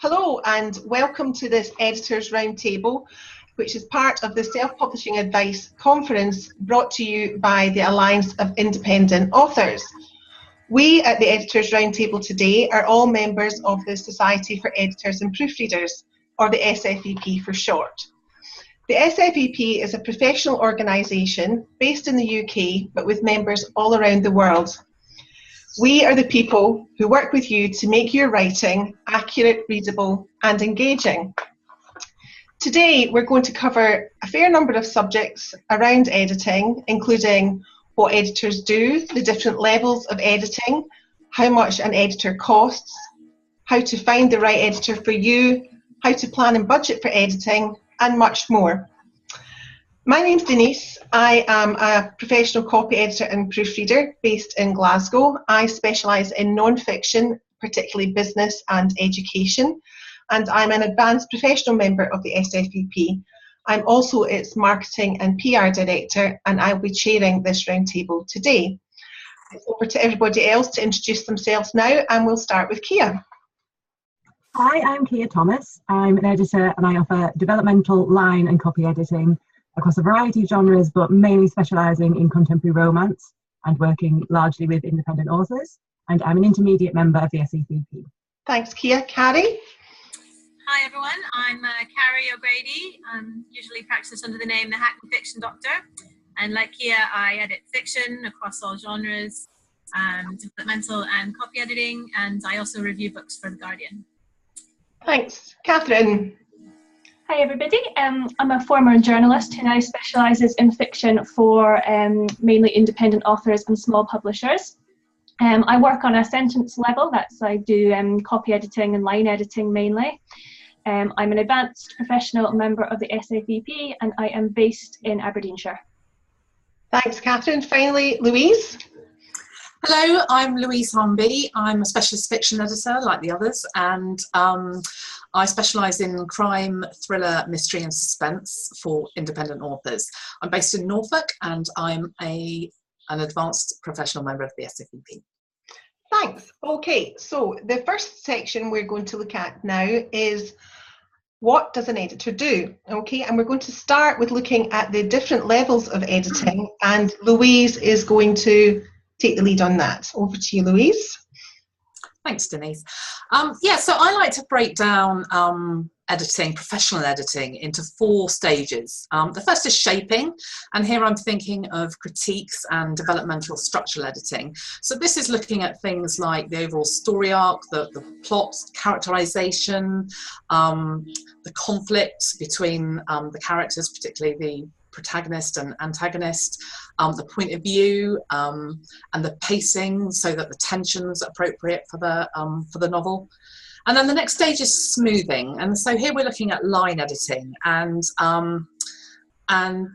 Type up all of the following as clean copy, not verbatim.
Hello and welcome to this Editors Roundtable, which is part of the Self-Publishing Advice Conference brought to you by the Alliance of Independent Authors. We at the Editors Roundtable today are all members of the Society for Editors and Proofreaders, or the SfEP for short. The SfEP is a professional organisation based in the UK but with members all around the world. We are the people who work with you to make your writing accurate, readable and engaging. Today we're going to cover a fair number of subjects around editing, including what editors do, the different levels of editing, how much an editor costs, how to find the right editor for you, how to plan and budget for editing, and much more. My name's Denise. I am a professional copy editor and proofreader based in Glasgow. I specialise in non-fiction, particularly business and education, and I'm an advanced professional member of the SfEP. I'm also its marketing and PR director, and I'll be chairing this roundtable today. It's over to everybody else to introduce themselves now, and we'll start with Kia. Hi, I'm Kia Thomas. I'm an editor and I offer developmental line and copy editing across a variety of genres, but mainly specialising in contemporary romance and working largely with independent authors. And I'm an intermediate member of the SfEP. Thanks, Kia. Carrie? Hi everyone, I'm Carrie O'Grady. I'm usually practice under the name The Hackney Fiction Doctor. And like Kia, I edit fiction across all genres, developmental and copy editing, and I also review books for The Guardian. Thanks. Catherine? Hi everybody, I'm a former journalist who now specialises in fiction for mainly independent authors and small publishers. I work on a sentence level, I do copy editing and line editing mainly. I'm an advanced professional member of the SfEP and I am based in Aberdeenshire. Thanks, Catherine. Finally, Louise. Hello, I'm Louise Hornby. I'm a specialist fiction editor like the others, and I specialise in crime, thriller, mystery and suspense for independent authors. I'm based in Norfolk and I'm an advanced professional member of the SfEP. Thanks. Okay, so the first section we're going to look at now is what does an editor do? Okay, and we're going to start with looking at the different levels of editing, and Louise is going to take the lead on that. Over to you, Louise. Thanks, Denise. Yeah, so I like to break down editing, professional editing, into 4 stages. The first is shaping, and here I'm thinking of critiques and developmental structural editing. So this is looking at things like the overall story arc, the plot, characterization, the conflict between the characters, particularly the protagonist and antagonist, the point of view, and the pacing so that the tension's appropriate for the novel. And then the next stage is smoothing, and so here we're looking at line editing, and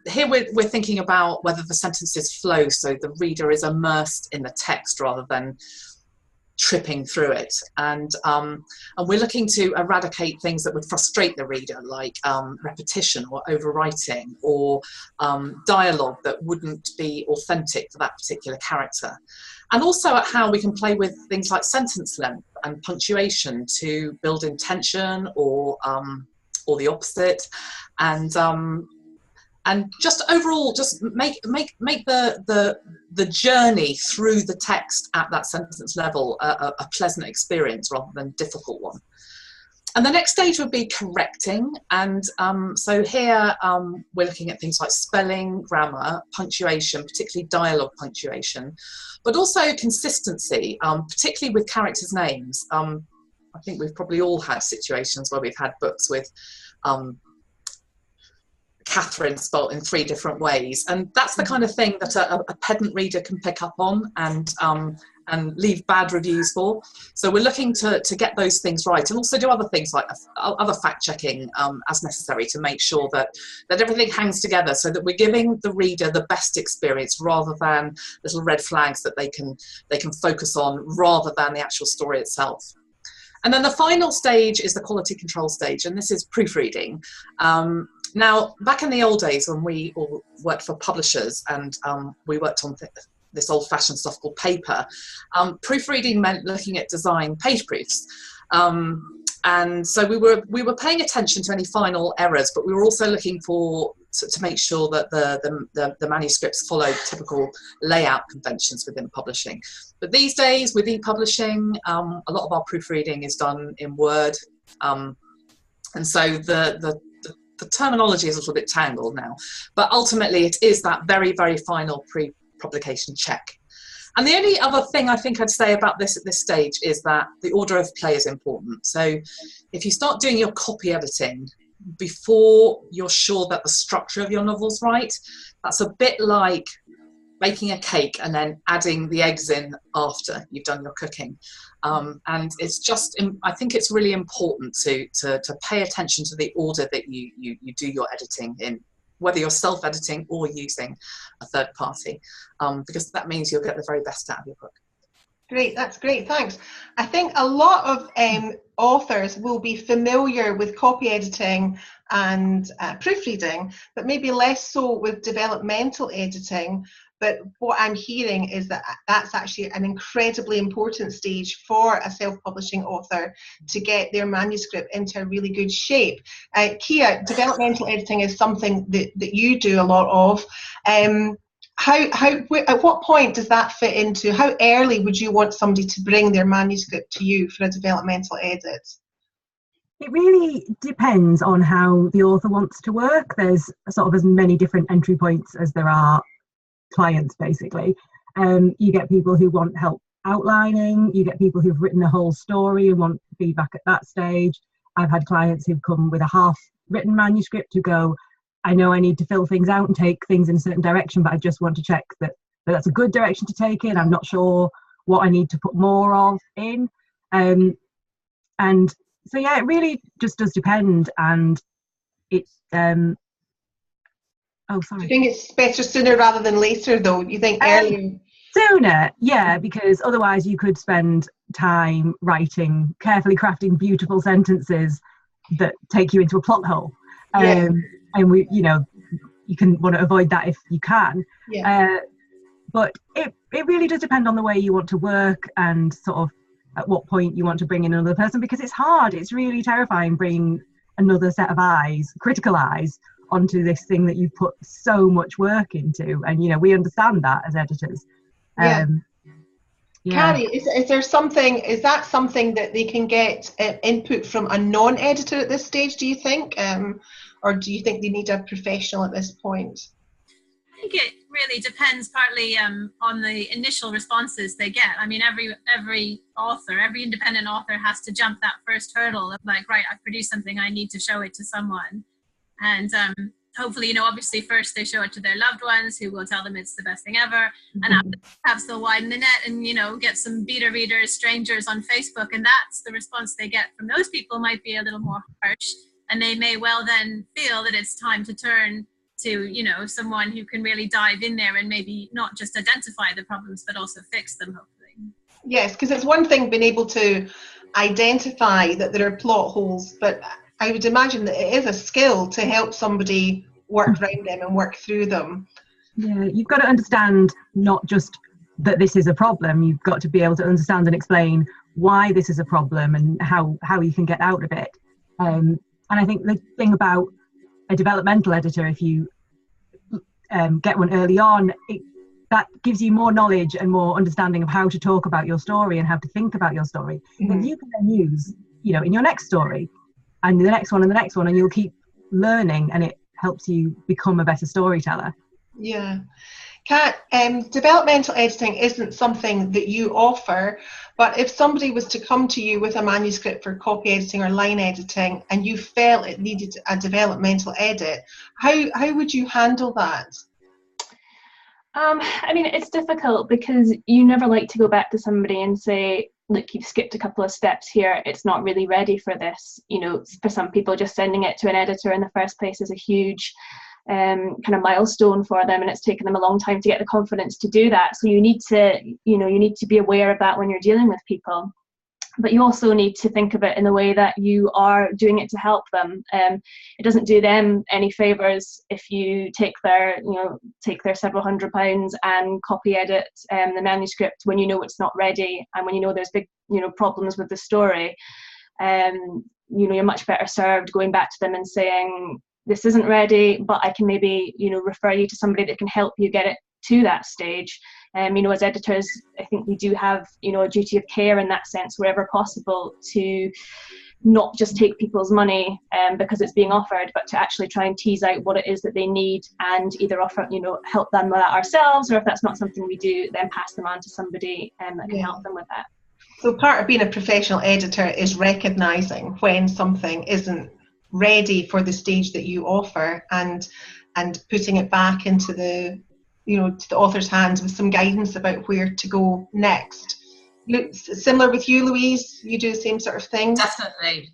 here we're thinking about whether the sentences flow so the reader is immersed in the text rather than tripping through it, and we're looking to eradicate things that would frustrate the reader, like repetition or overwriting, or dialogue that wouldn't be authentic for that particular character, and also at how we can play with things like sentence length and punctuation to build in tension or the opposite, and just overall just make the journey through the text at that sentence level a pleasant experience rather than a difficult one. And the next stage would be correcting, and so here we're looking at things like spelling, grammar, punctuation, particularly dialogue punctuation, but also consistency, particularly with characters' names. I think we've probably all had situations where we've had books with Catherine spelt in 3 different ways, and that's the kind of thing that a pedant reader can pick up on and leave bad reviews for. So we're looking to get those things right, and also do other things like other fact checking as necessary to make sure that everything hangs together, so that we're giving the reader the best experience rather than little red flags that they can focus on rather than the actual story itself. And then the final stage is the quality control stage, and this is proofreading. Now, back in the old days when we all worked for publishers and we worked on this old-fashioned stuff called paper. Proofreading meant looking at design page proofs. And so we were paying attention to any final errors, but we were also looking for to make sure that the manuscripts followed typical layout conventions within publishing. But these days, with e-publishing, a lot of our proofreading is done in Word, and so the terminology is a little bit tangled now. But ultimately, it is that very, very final pre-publication check. And the only other thing I think I'd say about this at this stage is that the order of play is important. So if you start doing your copy editing before you're sure that the structure of your novel's right, that's a bit like making a cake and then adding the eggs in after you've done your cooking. And it's just, I think it's really important to pay attention to the order that you do your editing in, whether you're self-editing or using a third party, because that means you'll get the very best out of your book. Great, that's great, thanks. I think a lot of authors will be familiar with copy editing and proofreading, but maybe less so with developmental editing. But what I'm hearing is that that's actually an incredibly important stage for a self-publishing author to get their manuscript into a really good shape. Kia, developmental editing is something that you do a lot of. At what point does that fit into, how early would you want somebody to bring their manuscript to you for a developmental edit? It really depends on how the author wants to work. There's sort of as many different entry points as there are clients, basically. You get people who want help outlining, you get people who've written the whole story and want feedback at that stage. I've had clients who've come with a half-written manuscript who go, I know I need to fill things out and take things in a certain direction, but I just want to check that that's a good direction to take in. I'm not sure what I need to put more of in. And so, yeah, it really just does depend. And it's, oh, sorry. Do you think it's better sooner rather than later, though? You think earlier? Sooner, yeah, because otherwise you could spend time writing, carefully crafting beautiful sentences that take you into a plot hole. Yeah. And you can want to avoid that if you can. Yeah. But it really does depend on the way you want to work and sort of at what point you want to bring in another person, because it's hard. It's really terrifying bringing another set of eyes, critical eyes, onto this thing that you've put so much work into. And, we understand that as editors. Yeah. Yeah. Carrie, is that something that they can get input from a non-editor at this stage, do you think? Or do you think they need a professional at this point? I think it really depends partly on the initial responses they get. I mean, every author, every independent author has to jump that first hurdle of like, right, I've produced something, I need to show it to someone. And hopefully, obviously first they show it to their loved ones who will tell them it's the best thing ever. Mm-hmm. And after perhaps they'll widen the net and, get some beta readers, strangers on Facebook. And that's the response they get from those people might be a little more harsh. And they may well then feel that it's time to turn to, someone who can really dive in there and maybe not just identify the problems, but also fix them, hopefully. Yes, because it's one thing being able to identify that there are plot holes, but I would imagine that it is a skill to help somebody work around them and work through them. Yeah, you've got to understand not just that this is a problem, you've got to be able to understand and explain why this is a problem and how you can get out of it. And I think the thing about a developmental editor, if you get one early on, that gives you more knowledge and more understanding of how to talk about your story and how to think about your story. Mm-hmm. That you can then use, in your next story and the next one and the next one, and you'll keep learning, and it helps you become a better storyteller. Yeah. Kat, developmental editing isn't something that you offer, but if somebody was to come to you with a manuscript for copy editing or line editing and you felt it needed a developmental edit, how would you handle that? I mean, it's difficult because you never like to go back to somebody and say, look, you've skipped a couple of steps here, it's not really ready for this. For some people, just sending it to an editor in the first place is a huge kind of milestone for them, and it's taken them a long time to get the confidence to do that. So you need to be aware of that when you're dealing with people. but you also need to think of it in the way that you are doing it to help them. It doesn't do them any favours if you take their several £100 and copy edit the manuscript when you know it's not ready, and when you know there's big problems with the story. You're much better served going back to them and saying, this isn't ready, but I can maybe refer you to somebody that can help you get it to that stage. As editors, I think we do have a duty of care in that sense, wherever possible, to not just take people's money because it's being offered, but to actually try and tease out what it is that they need, and either offer help them with that ourselves, or if that's not something we do, then pass them on to somebody that can help them with that. So part of being a professional editor is recognising when something isn't ready for the stage that you offer, and putting it back into the to the author's hands with some guidance about where to go next. Similar with you, Louise, you do the same sort of thing? Definitely.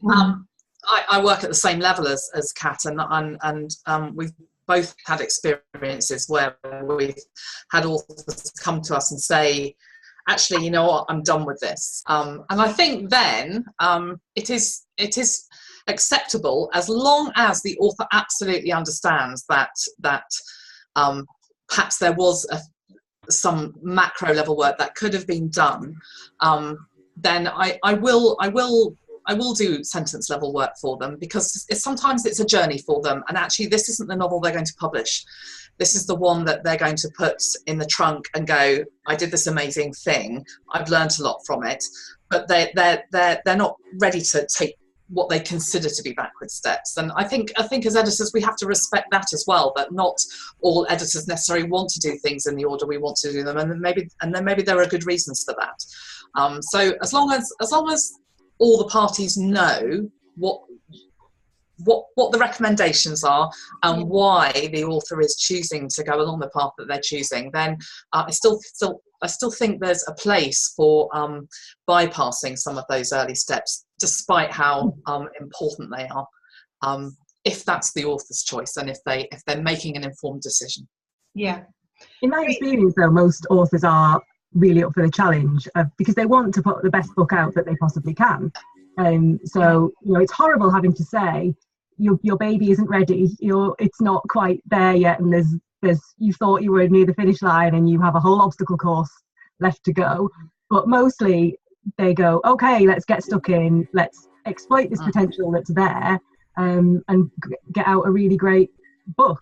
I work at the same level as Kat, and we've both had experiences where we've had authors come to us and say, actually, you know what, I'm done with this. And I think then it is acceptable, as long as the author absolutely understands that perhaps there was some macro level work that could have been done. Then I will do sentence level work for them, because sometimes it's a journey for them, and actually this isn't the novel they're going to publish. This is the one that they're going to put in the trunk and go, I did this amazing thing, I've learned a lot from it, but they're not ready to take what they consider to be backward steps. And I think as editors we have to respect that as well, that not all editors necessarily want to do things in the order we want to do them, and then maybe there are good reasons for that. So as long as all the parties know what the recommendations are and why the author is choosing to go along the path that they're choosing, then I still think there's a place for bypassing some of those early steps, despite how important they are, if that's the author's choice and if they're making an informed decision. Yeah. In my experience, though, most authors are really up for the challenge because they want to put the best book out that they possibly can. So it's horrible having to say your baby isn't ready, it's not quite there yet, and there's you thought you were near the finish line and you have a whole obstacle course left to go. But mostly they go, okay, let's get stuck in, let's exploit this potential that's there, and get out a really great book.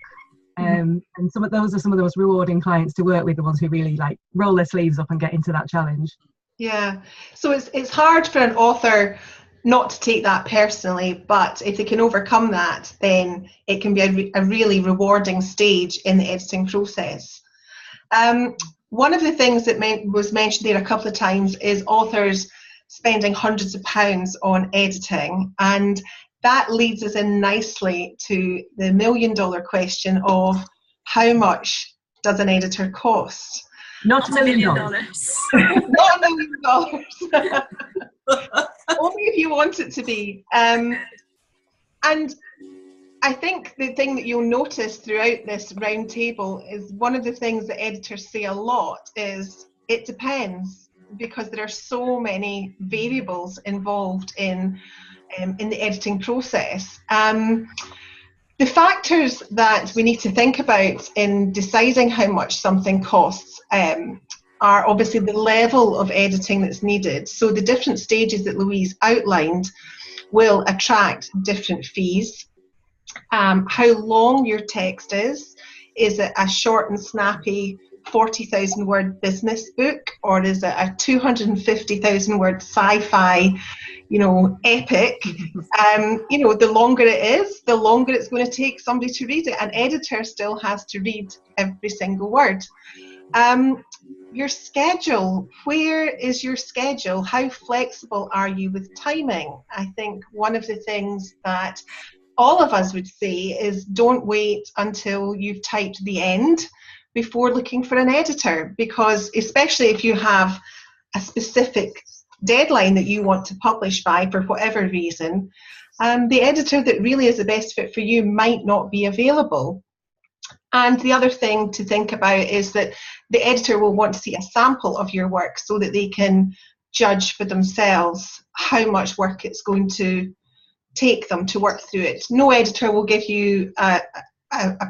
And some of those are some of the most rewarding clients to work with, the ones who really roll their sleeves up and get into that challenge. Yeah, so it's hard for an author not to take that personally, but if they can overcome that, then it can be a really rewarding stage in the editing process. One of the things that was mentioned there a couple of times is authors spending hundreds of pounds on editing, and that leads us in nicely to the $1,000,000 question of how much does an editor cost? Not $1 million. Not $1 million. Only if you want it to be. And I think the thing that you'll notice throughout this round table is one of the things that editors say a lot is it depends, because there are so many variables involved in the editing process. The factors that we need to think about in deciding how much something costs are obviously the level of editing that's needed. So the different stages that Louise outlined will attract different fees. How long your text is it a short and snappy 40,000 word business book, or is it a 250,000 word sci-fi epic? The longer it is, the longer it's going to take somebody to read it. An editor still has to read every single word. Your schedule, where is your schedule? How flexible are you with timing? I think one of the things that all of us would say is don't wait until you've typed the end before looking for an editor, because especially if you have a specific deadline that you want to publish by for whatever reason, the editor that really is the best fit for you might not be available. And the other thing to think about is that the editor will want to see a sample of your work so that they can judge for themselves how much work it's going to take them to work through it. No editor will give you a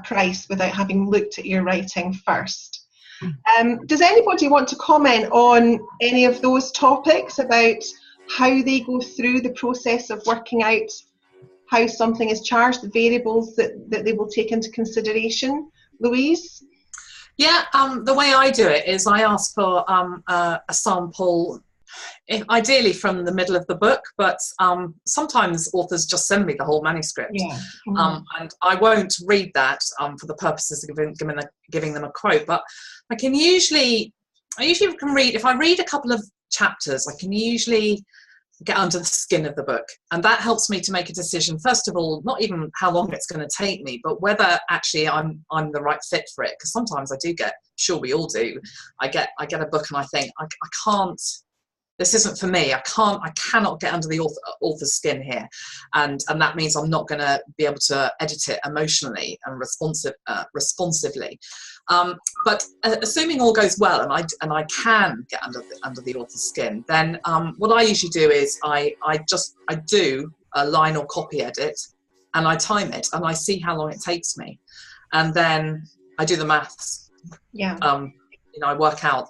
price without having looked at your writing first. Does anybody want to comment on any of those topics about how they go through the process of working out how something is charged, the variables that they will take into consideration? Louise? Yeah, the way I do it is I ask for a sample, ideally from the middle of the book, but sometimes authors just send me the whole manuscript. Yeah. And I won't read that for the purposes of giving them a quote, but I usually can read, if I read a couple of chapters, I can usually get under the skin of the book, and that helps me to make a decision, first of all, not even how long it's going to take me, but whether actually I'm the right fit for it, because sometimes I do get, sure we all do, I get a book and I think I can't, this isn't for me, I cannot get under the author's skin here, and that means I'm not going to be able to edit it emotionally and responsively. But assuming all goes well and I can get under the author's skin, then what I usually do is I do a line or copy edit, and I time it and I see how long it takes me, and then I do the maths. Yeah. I work out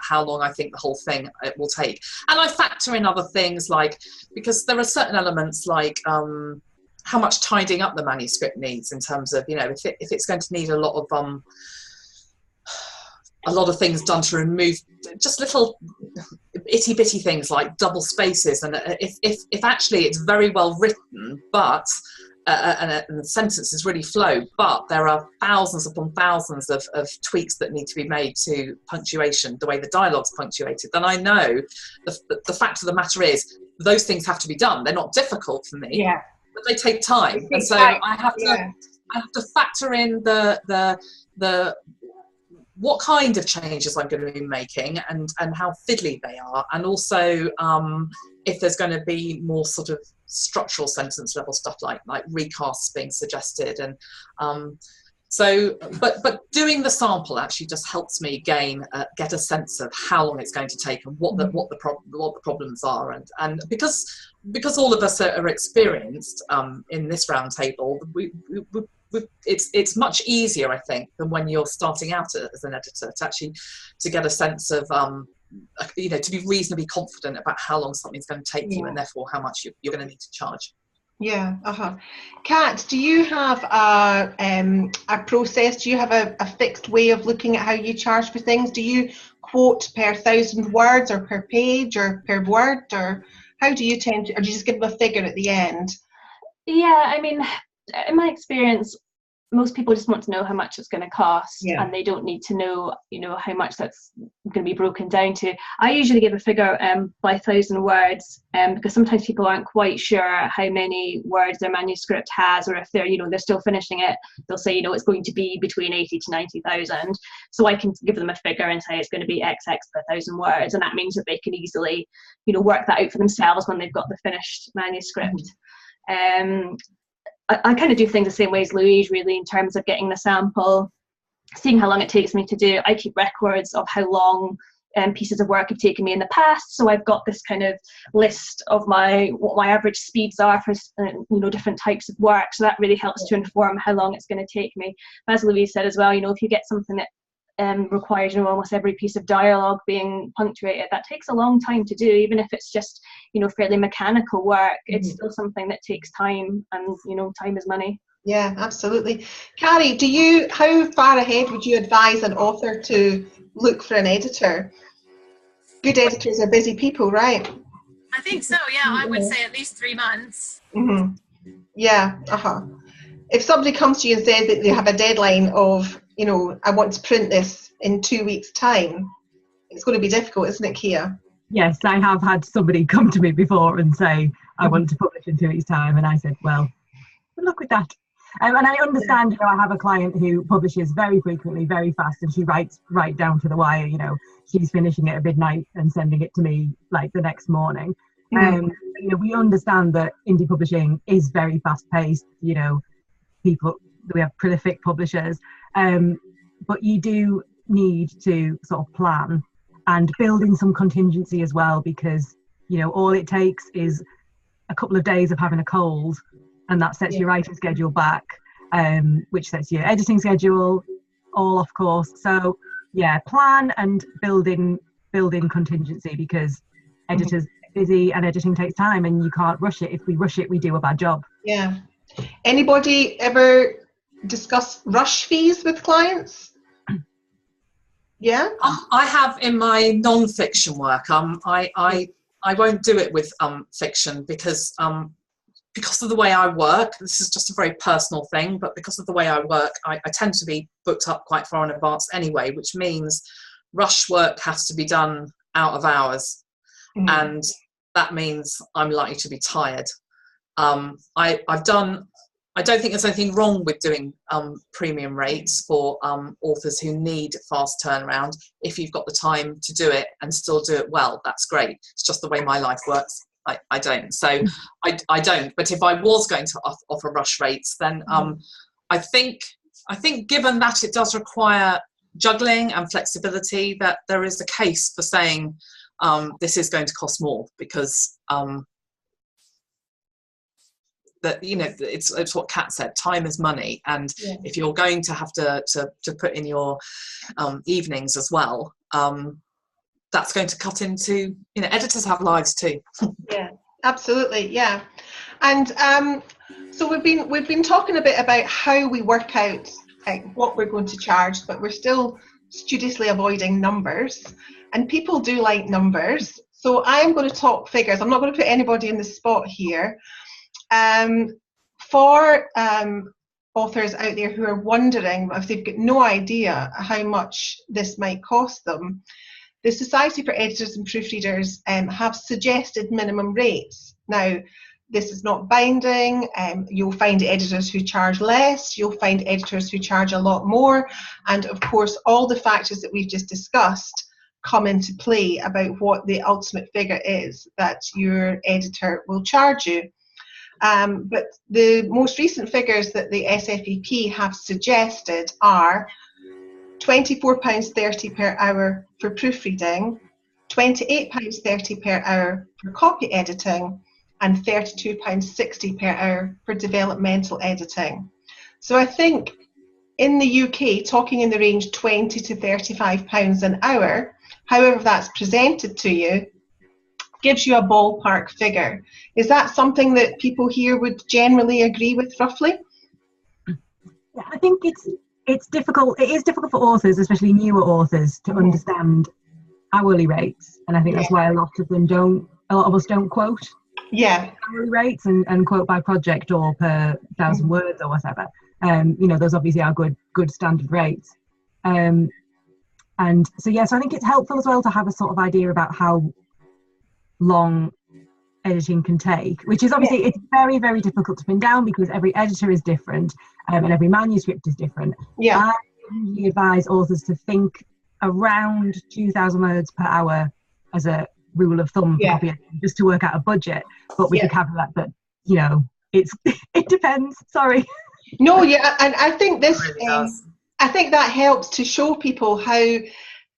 how long I think the whole thing it will take, and I factor in other things, like, because there are certain elements like how much tidying up the manuscript needs, in terms of, if it's going to need a lot of things done to remove just little itty bitty things like double spaces, and if actually it's very well written, but and the sentences really flow, but there are thousands upon thousands of tweaks that need to be made to punctuation, the way the dialogue's punctuated, then I know the fact of the matter is those things have to be done. They're not difficult for me, but they take time, and so I have to factor in the what kind of changes I'm going to be making, and how fiddly they are, and also if there's going to be more sort of structural sentence level stuff like recasts being suggested, and but doing the sample actually just helps me get a sense of how long it's going to take, and what the problems are, and because all of us are experienced in this roundtable, it's much easier, I think, than when you're starting out as an editor, to get a sense of to be reasonably confident about how long something's going to take you, and therefore how much you're going to need to charge. Yeah. Kat, do you have a process? Do you have a fixed way of looking at how you charge for things? Do you quote per 1,000 words, or per page, or per word, or how do you tend to, or do you just give them a figure at the end? Yeah, I mean, in my experience, most people just want to know how much it's going to cost, and they don't need to know, how much that's going to be broken down to. I usually give a figure by 1,000 words, because sometimes people aren't quite sure how many words their manuscript has, or if they're, they're still finishing it, they'll say, it's going to be between 80 to 90,000. So I can give them a figure and say it's going to be XX per 1,000 words, and that means that they can easily, work that out for themselves when they've got the finished manuscript. I kind of do things the same way as Louise, really, in terms of getting the sample, seeing how long it takes me to do. I keep records of how long pieces of work have taken me in the past, so I've got this kind of list of what my average speeds are for different types of work, so that really helps to inform how long it's going to take me. As Louise said as well, if you get something that requires almost every piece of dialogue being punctuated, that takes a long time to do, even if it's just fairly mechanical work. It's still something that takes time, and time is money. Yeah, absolutely. Carrie, how far ahead would you advise an author to look for an editor? Good editors are busy people, right? I think so, yeah. I would say at least 3 months. Yeah. If somebody comes to you and says that they have a deadline of, I want to print this in 2 weeks' time, it's going to be difficult, isn't it, Kia? Yes, I have had somebody come to me before and say, I want to publish in 2 weeks' time, and I said, well, good luck with that. And I understand, I have a client who publishes very frequently, very fast, and she writes right down to the wire. She's finishing it at midnight and sending it to me like the next morning. We understand that indie publishing is very fast-paced. We have prolific publishers, but you do need to sort of plan and build in some contingency as well, because, you know, all it takes is a couple of days of having a cold, and that sets your writing schedule back, which sets your editing schedule all off course. So yeah, plan and build in contingency, because editors are busy and editing takes time, and you can't rush it. If we rush it, we do a bad job. Yeah. Anybody ever discuss rush fees with clients? Yeah. I have in my non-fiction work. I won't do it with fiction because of the way I work. This is just a very personal thing, but because of the way I work, I tend to be booked up quite far in advance anyway, which means rush work has to be done out of hours, and that means I'm likely to be tired. I don't think there's anything wrong with doing premium rates for authors who need fast turnaround. If you've got the time to do it and still do it well, that's great. It's just the way my life works. I don't. So I don't. But if I was going to offer rush rates, then I think given that it does require juggling and flexibility, that there is a case for saying this is going to cost more, because that, you know, it's what Kat said, time is money, and if you're going to have to put in your evenings as well, that's going to cut into, you know, editors have lives too. Yeah, absolutely. Yeah. And so we've been talking a bit about how we work out what we're going to charge, but we're still studiously avoiding numbers, and people do like numbers. So I am going to talk figures. I'm not going to put anybody in the spot here. For authors out there who are wondering if they've got no idea how much this might cost them, the Society for Editors and Proofreaders have suggested minimum rates. Now, this is not binding. You'll find editors who charge less, you'll find editors who charge a lot more, and of course all the factors that we've just discussed come into play about what the ultimate figure is that your editor will charge you. But the most recent figures that the SfEP have suggested are £24.30 per hour for proofreading, £28.30 per hour for copy editing, and £32.60 per hour for developmental editing. So I think in the UK, talking in the range £20 to £35 an hour, however that's presented to you, gives you a ballpark figure. Is that something that people here would generally agree with, roughly? Yeah, I think it's difficult. It is difficult for authors, especially newer authors, to understand hourly rates, and I think that's why a lot of us don't quote hourly rates and quote by project or per 1,000 words or whatever. You know, those obviously are good standard rates. And so I think it's helpful as well to have a sort of idea about how long editing can take, which is obviously it's very, very difficult to pin down because every editor is different, and every manuscript is different. I usually advise authors to think around 2,000 words per hour as a rule of thumb for copy editing, just to work out a budget, but with the caveat that, you know, it depends. Sorry. No, and I think this I think that helps to show people how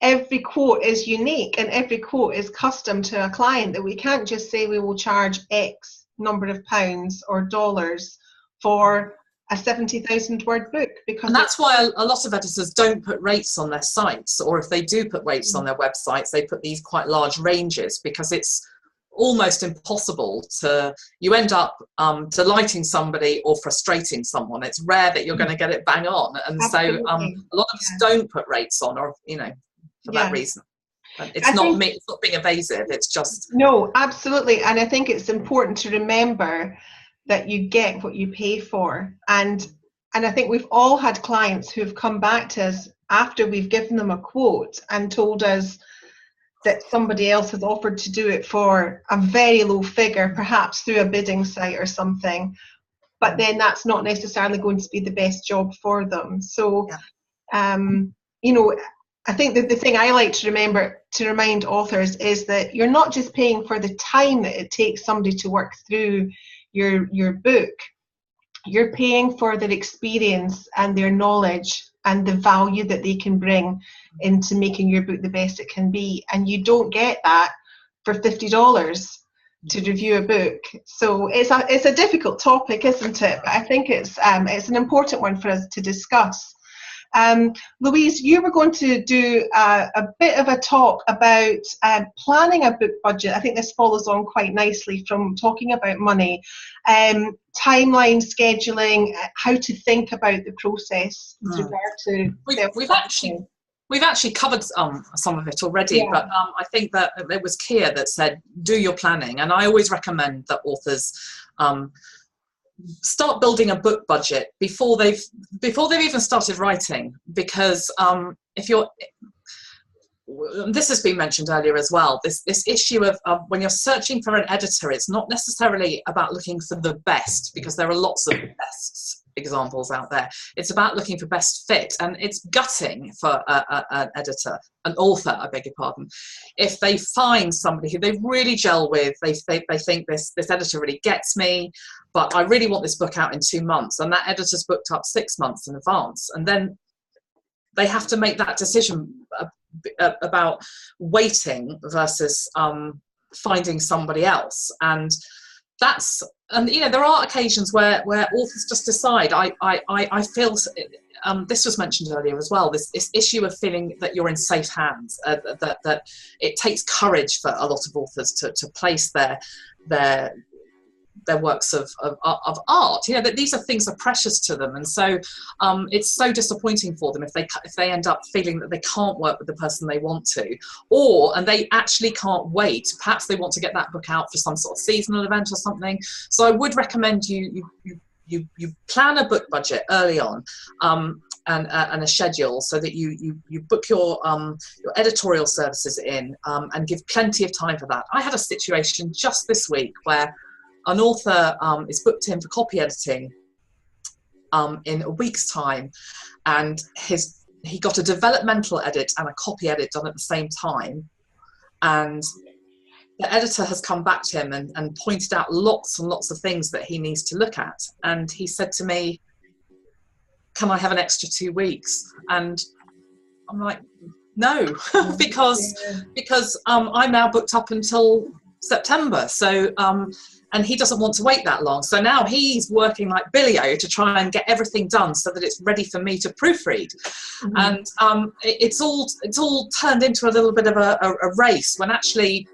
every quote is unique and every quote is custom to a client, that we can't just say we will charge X number of pounds or dollars for a 70,000 word book. And that's why a lot of editors don't put rates on their sites, or if they do put rates on their websites, they put these quite large ranges, because it's almost impossible you end up delighting somebody or frustrating someone. It's rare that you're going to get it bang on, and Absolutely. so a lot of us don't put rates on, or, you know, for that reason. It's not being evasive, it's just... No, absolutely. And I think it's important to remember that you get what you pay for. And I think we've all had clients who've come back to us after we've given them a quote and told us that somebody else has offered to do it for a very low figure, perhaps through a bidding site or something, but then that's not necessarily going to be the best job for them. So, you know, I think that the thing I like to remind authors is that you're not just paying for the time that it takes somebody to work through your book. You're paying for their experience and their knowledge and the value that they can bring into making your book the best it can be. And you don't get that for $50 to review a book. So it's a difficult topic, isn't it? But I think it's an important one for us to discuss. Louise, you were going to do a bit of a talk about planning a book budget. I think this follows on quite nicely from talking about money, timeline, scheduling, how to think about the process with regard to We've actually covered some of it already, yeah. But I think that it was Kia that said, do your planning. And I always recommend that authors start building a book budget before they've even started writing, because this has been mentioned earlier as well, this issue of when you're searching for an editor, it's not necessarily about looking for the best, because there are lots of best examples out there. It's about looking for best fit, and it's gutting for an editor, an author, I beg your pardon, if they find somebody who they really gel with, they think this editor really gets me, but I really want this book out in 2 months, and that editor's booked up 6 months in advance, and then they have to make that decision about waiting versus finding somebody else. And there are occasions where authors just decide, I feel, this was mentioned earlier as well, this issue of feeling that you're in safe hands, that it takes courage for a lot of authors to place their works of art, that these are things that are precious to them, and so it's so disappointing for them if they end up feeling that they can't work with the person they want to, and they actually can't wait. Perhaps they want to get that book out for some sort of seasonal event or something. So I would recommend you plan a book budget early on, and a schedule, so that you book your editorial services in, and give plenty of time for that. I had a situation just this week where an author is booked in for copy editing in a week's time, and he got a developmental edit and a copy edit done at the same time, and the editor has come back to him and pointed out lots and lots of things that he needs to look at, and he said to me, can I have an extra 2 weeks? And I'm like, no, because I'm now booked up until September, so and he doesn't want to wait that long. So now he's working like Billy-O to try and get everything done so that it's ready for me to proofread. And it's all turned into a little bit of a race, when actually,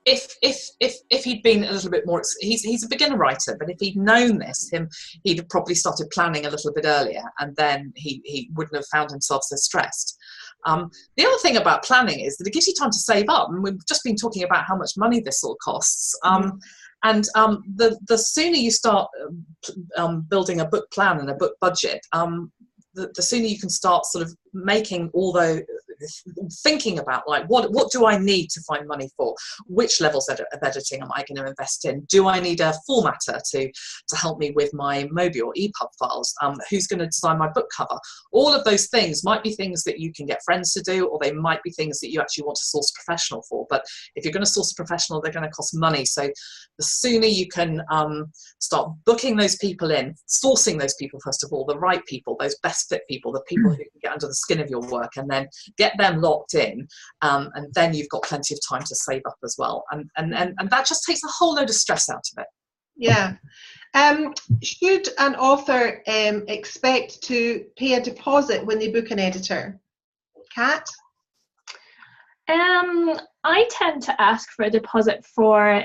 if he'd been a little bit more, he's a beginner writer, but if he'd known this, he'd have probably started planning a little bit earlier, and then he wouldn't have found himself so stressed. The other thing about planning is that it gives you time to save up, and we've just been talking about how much money this all costs. And the sooner you start building a book plan and a book budget, the sooner you can start sort of making all the thinking about, like, what do I need to find money for? Which levels of editing am I going to invest in? Do I need a formatter to help me with my Mobi or EPUB files? Who's going to design my book cover? All of those things might be things that you can get friends to do, or they might be things that you actually want to source a professional for. But if you're going to source a professional, they're going to cost money. So the sooner you can start booking those people in, sourcing those people, first of all, the right people, those best fit people, the people who can get under the skin of your work, and then get them locked in, and then you've got plenty of time to save up as well, and that just takes a whole load of stress out of it. Yeah. Should an author expect to pay a deposit when they book an editor? Kat? I tend to ask for a deposit for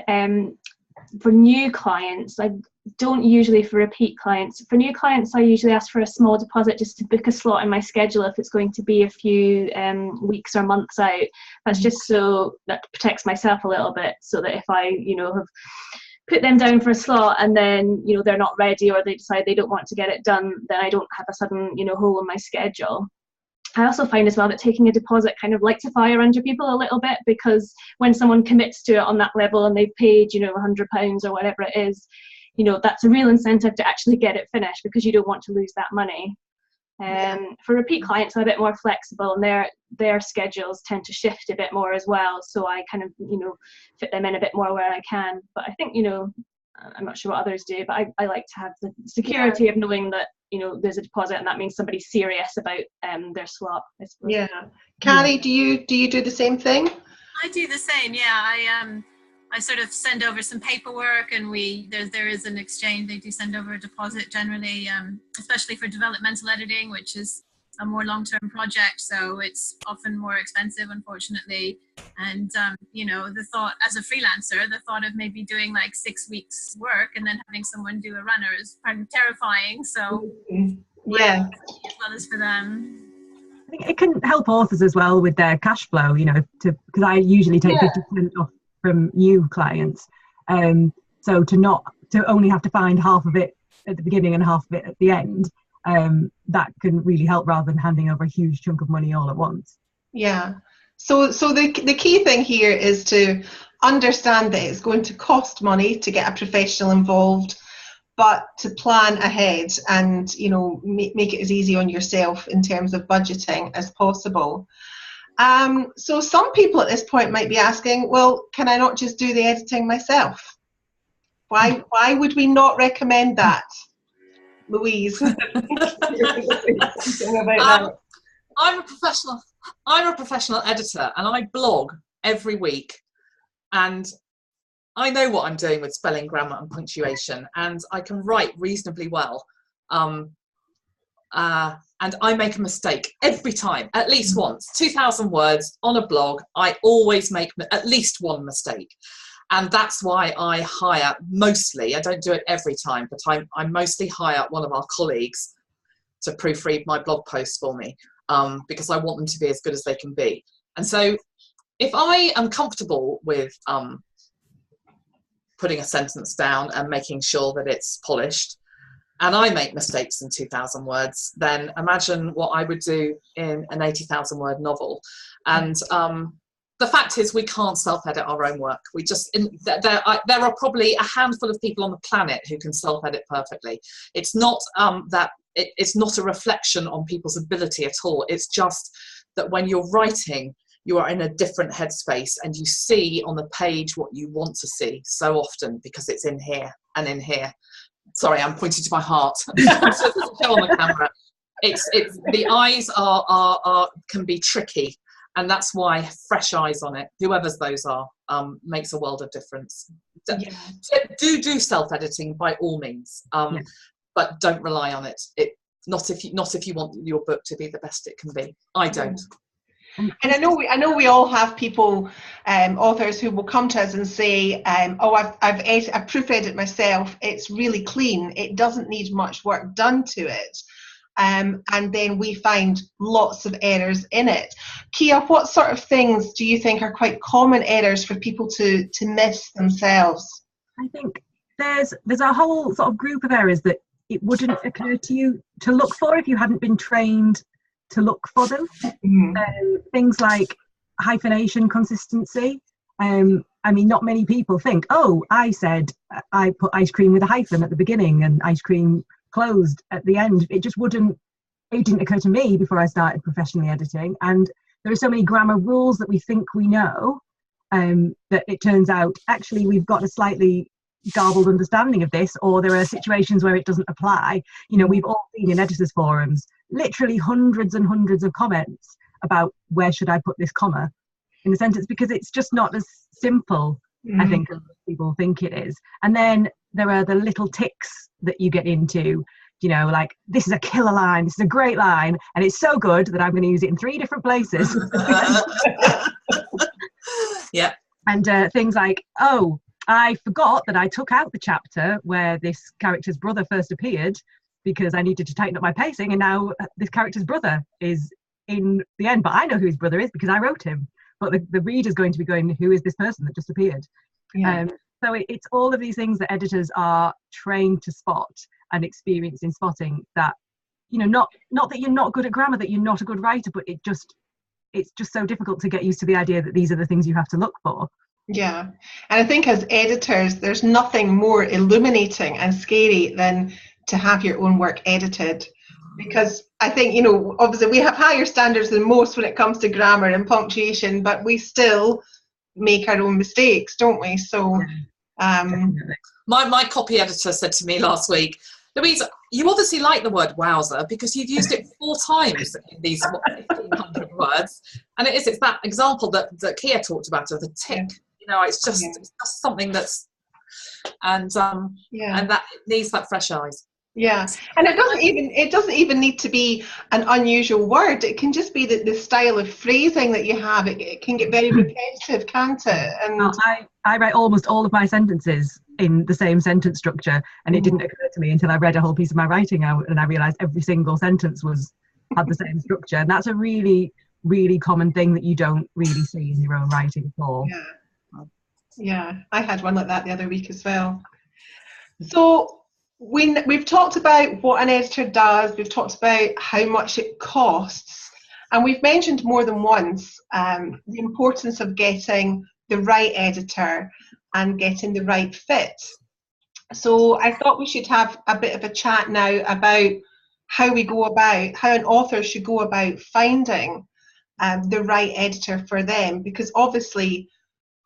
new clients. I don't usually for repeat clients. For new clients, I usually ask for a small deposit just to book a slot in my schedule if it's going to be a few weeks or months out. That's just so that protects myself a little bit, so that if I, have put them down for a slot and then, they're not ready, or they decide they don't want to get it done, then I don't have a sudden, hole in my schedule. I also find as well that taking a deposit kind of lights a fire under people a little bit, because when someone commits to it on that level and they've paid, £100 or whatever it is, that's a real incentive to actually get it finished, because you don't want to lose that money. For repeat clients, I'm a bit more flexible, and their schedules tend to shift a bit more as well. So I kind of, fit them in a bit more where I can. But I think, I'm not sure what others do, but I like to have the security of knowing that you know, there's a deposit, and that means somebody's serious about their swap, I suppose. Yeah. Carrie, do you do the same thing? I do the same, yeah. I sort of send over some paperwork, and there is an exchange. They do send over a deposit generally, especially for developmental editing, which is a more long-term project, so it's often more expensive, unfortunately. And you know, the thought as a freelancer, the thought of maybe doing like 6 weeks work and then having someone do a runner is kind of terrifying. So yeah, as well as for them. I think it can help authors as well with their cash flow, you know, because I usually take 50% off from new clients. So to only have to find half of it at the beginning and half of it at the end, that can really help rather than handing over a huge chunk of money all at once. Yeah. So the key thing here is to understand that it's going to cost money to get a professional involved, but to plan ahead and, you know, make it as easy on yourself in terms of budgeting as possible. So some people at this point might be asking, well, can I not just do the editing myself? Why would we not recommend that? Louise. I'm a professional editor, and I blog every week, and I know what I'm doing with spelling, grammar and punctuation, and I can write reasonably well. And I make a mistake every time, at least once. 2,000 words on a blog, I always make at least one mistake. And that's why I hire mostly, I don't do it every time, but I mostly hire one of our colleagues to proofread my blog posts for me, because I want them to be as good as they can be. And so if I am comfortable with putting a sentence down and making sure that it's polished, and I make mistakes in 2,000 words, then imagine what I would do in an 80,000 word novel. And the fact is, we can't self-edit our own work. We just, there are probably a handful of people on the planet who can self-edit perfectly. It's not it's not a reflection on people's ability at all. It's just that when you're writing, you are in a different headspace, and you see on the page what you want to see so often because it's in here and in here. Sorry, I'm pointing to my heart. So show on the camera. It's the eyes can be tricky, and that's why fresh eyes on it, whoever's those are, makes a world of difference. Do self-editing by all means, but don't rely on it. Not if you want your book to be the best it can be. I don't. And I know we all have people, authors who will come to us and say, oh, I've proofread myself. It's really clean. It doesn't need much work done to it. And then we find lots of errors in it. Kia, what sort of things do you think are quite common errors for people to miss themselves? I think there's a whole sort of group of errors that it wouldn't occur to you to look for if you hadn't been trained to look for them. Things like hyphenation consistency. I mean, not many people think, oh, I said I put ice cream with a hyphen at the beginning and ice cream closed at the end. It didn't occur to me before I started professionally editing. And there are so many grammar rules that we think we know, that it turns out actually we've got a slightly garbled understanding of this, or there are situations where it doesn't apply. You know, we've all seen in editors forums literally hundreds and hundreds of comments about where should I put this comma in the sentence, because it's just not as simple, I think, as people think it is. And then there are the little ticks that you get into, you know, like, this is a killer line, this is a great line, and it's so good that I'm going to use it in 3 different places. Yeah. And things like, oh, I forgot that I took out the chapter where this character's brother first appeared because I needed to tighten up my pacing, and now this character's brother is in the end, but I know who his brother is because I wrote him. But the reader's going to be going, who is this person that just appeared? Yeah. So it's all of these things that editors are trained to spot and experienced in spotting, that, you know, not that you're not good at grammar, that you're not a good writer, but it's just so difficult to get used to the idea that these are the things you have to look for. Yeah, and I think as editors, there's nothing more illuminating and scary than to have your own work edited, because I think, you know, obviously we have higher standards than most when it comes to grammar and punctuation, but we still make our own mistakes, don't we? So my copy editor said to me last week, Louise, you obviously like the word wowzer because you've used it 4 times in these 1,500 words. And it's that example that Kia talked about of the tick. You know, it's just something that's, and that needs that fresh eyes. Yeah, and it doesn't even need to be an unusual word. It can just be the style of phrasing that you have. It can get very repetitive, can't it? And I write almost all of my sentences in the same sentence structure, and it didn't occur to me until I read a whole piece of my writing out, and I realised every single sentence had the same structure. And that's a really, really common thing that you don't really see in your own writing at all. Yeah, I had one like that the other week as well. So we've talked about what an editor does, we've talked about how much it costs, and we've mentioned more than once the importance of getting the right editor and getting the right fit. So I thought we should have a bit of a chat now about how an author should go about finding the right editor for them, because obviously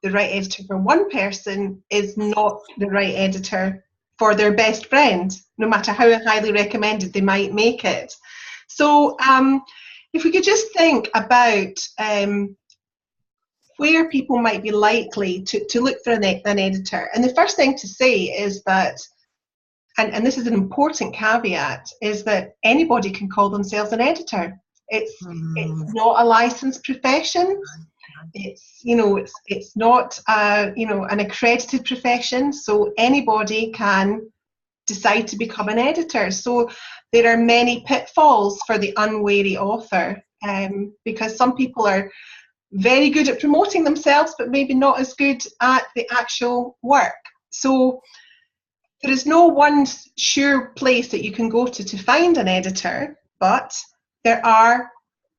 the right editor for one person is not the right editor for their best friend, no matter how highly recommended they might make it. So if we could just think about where people might be likely to look for an editor. And the first thing to say is that, and this is an important caveat, is that anybody can call themselves an editor. It's not a licensed profession. It's not an accredited profession, so anybody can decide to become an editor. So there are many pitfalls for the unwary author, because some people are very good at promoting themselves but maybe not as good at the actual work. So there is no one sure place that you can go to find an editor, but there are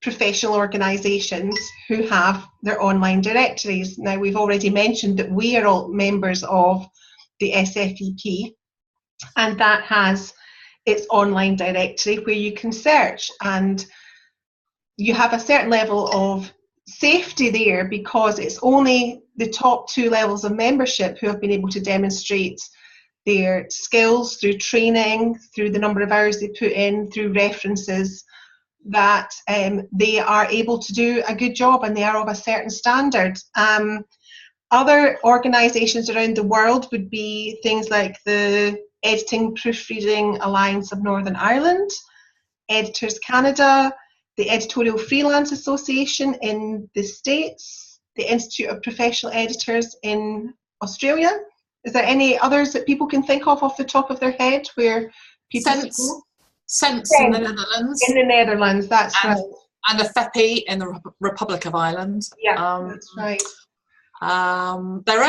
professional organisations who have their online directories. Now, we've already mentioned that we are all members of the SfEP, and that has its online directory where you can search, and you have a certain level of safety there because it's only the top 2 levels of membership who have been able to demonstrate their skills through training, through the number of hours they put in, through references, that they are able to do a good job and they are of a certain standard. Other organisations around the world would be things like the Editing Proofreading Alliance of Northern Ireland, Editors Canada, the Editorial Freelance Association in the States, the Institute of Professional Editors in Australia. Is there any others that people can think of off the top of their head where people Sense in the Netherlands. In the Netherlands, that's right. And the SfEP in the Republic of Ireland. Yeah, that's right. There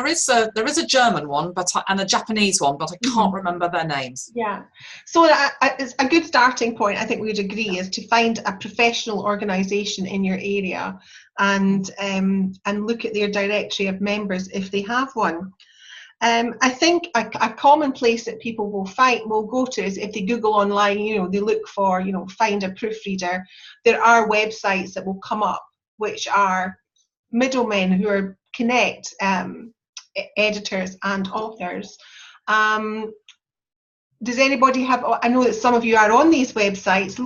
is a German one, and a Japanese one, but I can't remember their names. Yeah, so it's a good starting point, I think we'd agree, is to find a professional organisation in your area and look at their directory of members if they have one. I think a common place that people will go to is if they Google online, they look for, find a proofreader. There are websites that will come up which are middlemen who connect editors and authors. Does anybody have, I know that some of you are on these websites.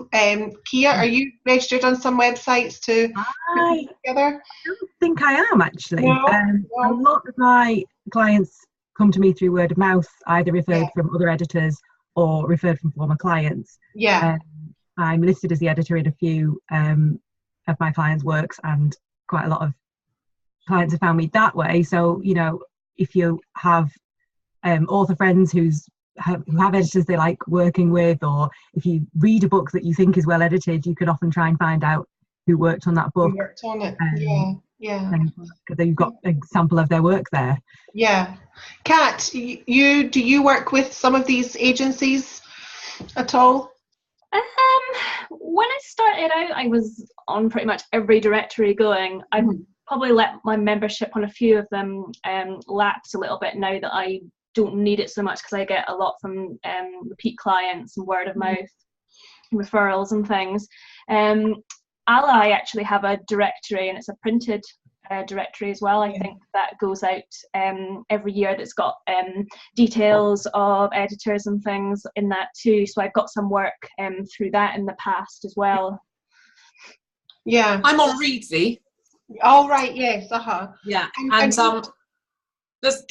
Kia, are you registered on some websites to put together? I don't think I am, actually. No? A lot of my clients come to me through word of mouth, either referred from other editors or referred from former clients. Yeah. I'm listed as the editor in a few of my clients' works, and quite a lot of clients have found me that way. So, if you have author friends who have editors they like working with, or if you read a book that you think is well edited, you can often try and find out who worked on that book. Who worked on it, yeah. And you've got an example of their work there. Yeah. Kat, do you work with some of these agencies at all? When I started out, I was on pretty much every directory going. I probably let my membership on a few of them lapse a little bit now that I don't need it so much, because I get a lot from repeat clients and word of mouth referrals and things. Ally actually have a directory, and it's a printed directory as well. I think that goes out every year. That's got details of editors and things in that too. So I've got some work through that in the past as well. Yeah, I'm on ReadZ. all right, yes, Yeah, and there's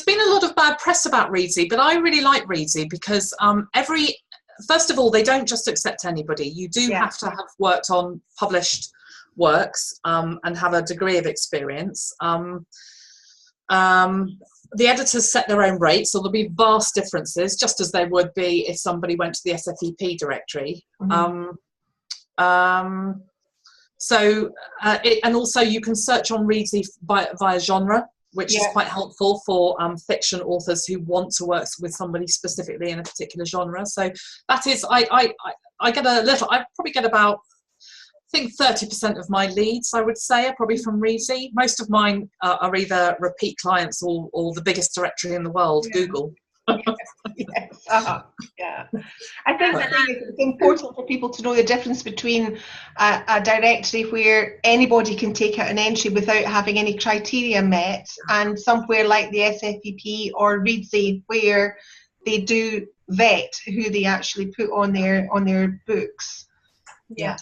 been a lot of bad press about ReadZ, but I really like ReadZ because first of all, they don't just accept anybody. You do have to have worked on published works and have a degree of experience. The editors set their own rates, so there'll be vast differences, just as there would be if somebody went to the SfEP directory. And also you can search on ReadZ via genre, which is quite helpful for fiction authors who want to work with somebody specifically in a particular genre. So that is, I probably get about, I think 30% of my leads, I would say, are probably from ReadZ. Most of mine are either repeat clients or the biggest directory in the world, Google. Yes. Yeah. I think it's important for people to know the difference between a directory where anybody can take out an entry without having any criteria met, and somewhere like the SfEP or ReadZ where they do vet who they actually put on their books. Yeah.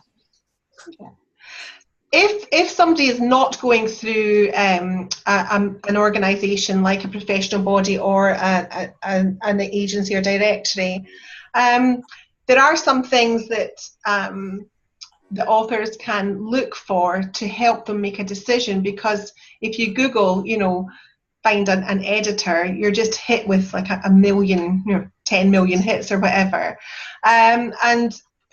If somebody is not going through an organisation like a professional body or an agency or directory, there are some things that the authors can look for to help them make a decision, because if you Google, find an editor, you're just hit with like a million, 10 million hits or whatever. And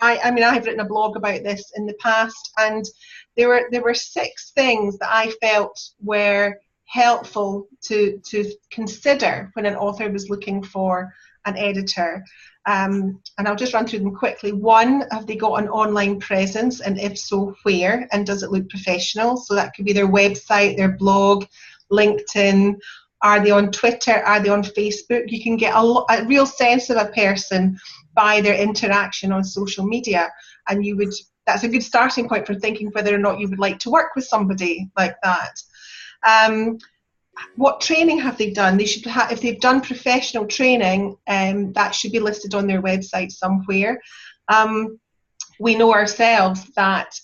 I mean, I've written a blog about this in the past, and there were 6 things that I felt were helpful to consider when an author was looking for an editor. And I'll just run through them quickly. 1, have they got an online presence, and if so, where, and does it look professional? So that could be their website, their blog, LinkedIn. Are they on Twitter? Are they on Facebook? You can get a real sense of a person by their interaction on social media, and that's a good starting point for thinking whether or not you would like to work with somebody like that. What training have they done? They should if they've done professional training, that should be listed on their website somewhere. We know ourselves that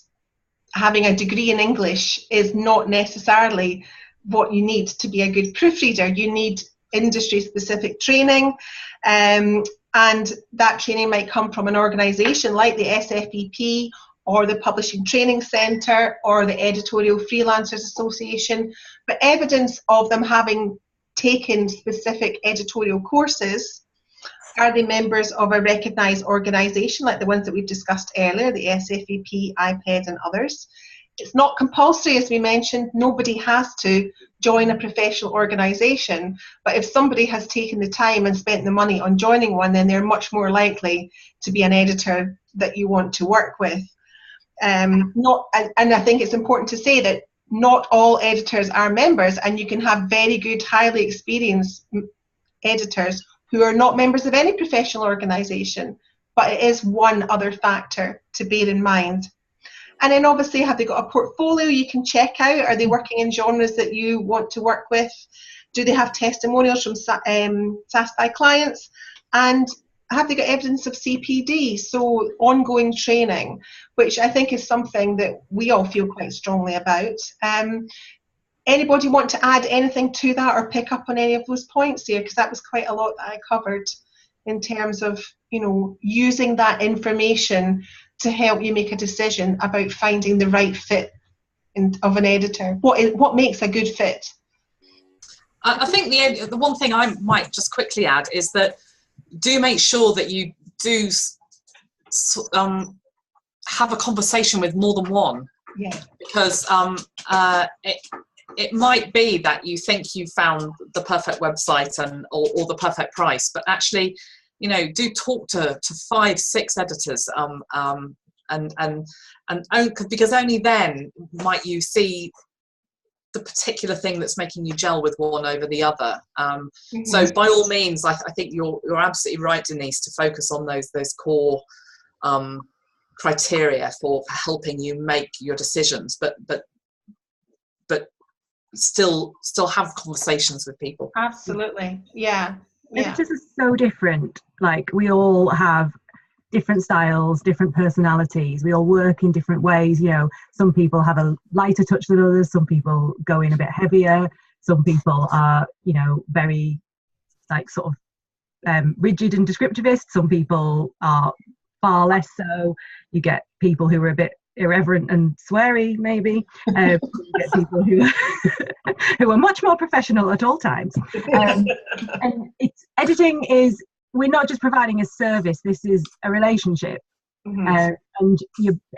having a degree in English is not necessarily what you need to be a good proofreader. You need industry-specific training, and that training might come from an organisation like the SfEP or the Publishing Training Centre or the Editorial Freelancers Association, but evidence of them having taken specific editorial courses. Are they members of a recognised organisation like the ones that we've discussed earlier, the SfEP, IPED and others? It's not compulsory, as we mentioned. Nobody has to join a professional organisation, but if somebody has taken the time and spent the money on joining one, then they're much more likely to be an editor that you want to work with. And I think it's important to say that not all editors are members, and you can have very good, highly experienced editors who are not members of any professional organisation, but it is one other factor to bear in mind. And then obviously, have they got a portfolio you can check out? Are they working in genres that you want to work with? Do they have testimonials from SASPI clients? And have they got evidence of CPD? So ongoing training, which I think is something that we all feel quite strongly about. Anybody want to add anything to that or pick up on any of those points here? Because that was quite a lot that I covered in terms of, using that information to help you make a decision about finding the right fit of an editor. What makes a good fit? I think the one thing I might just quickly add is that do make sure that you do have a conversation with more than one. Yeah. Because it might be that you think you found the perfect website or the perfect price, but actually, do talk to 5-6 editors, because only then might you see the particular thing that's making you gel with one over the other. So by all means, I think you're absolutely right, Denise, to focus on those core criteria for helping you make your decisions. But still have conversations with people. Absolutely, yeah. Editors are so different. Like, we all have different styles, different personalities. We all work in different ways. You know, some people have a lighter touch than others. Some people go in a bit heavier. Some people are, you know, very like sort of rigid and descriptivist. Some people are far less so. You get people who are a bit irreverent and sweary, maybe. You get people who are much more professional at all times. And editing is, we're not just providing a service, this is a relationship. And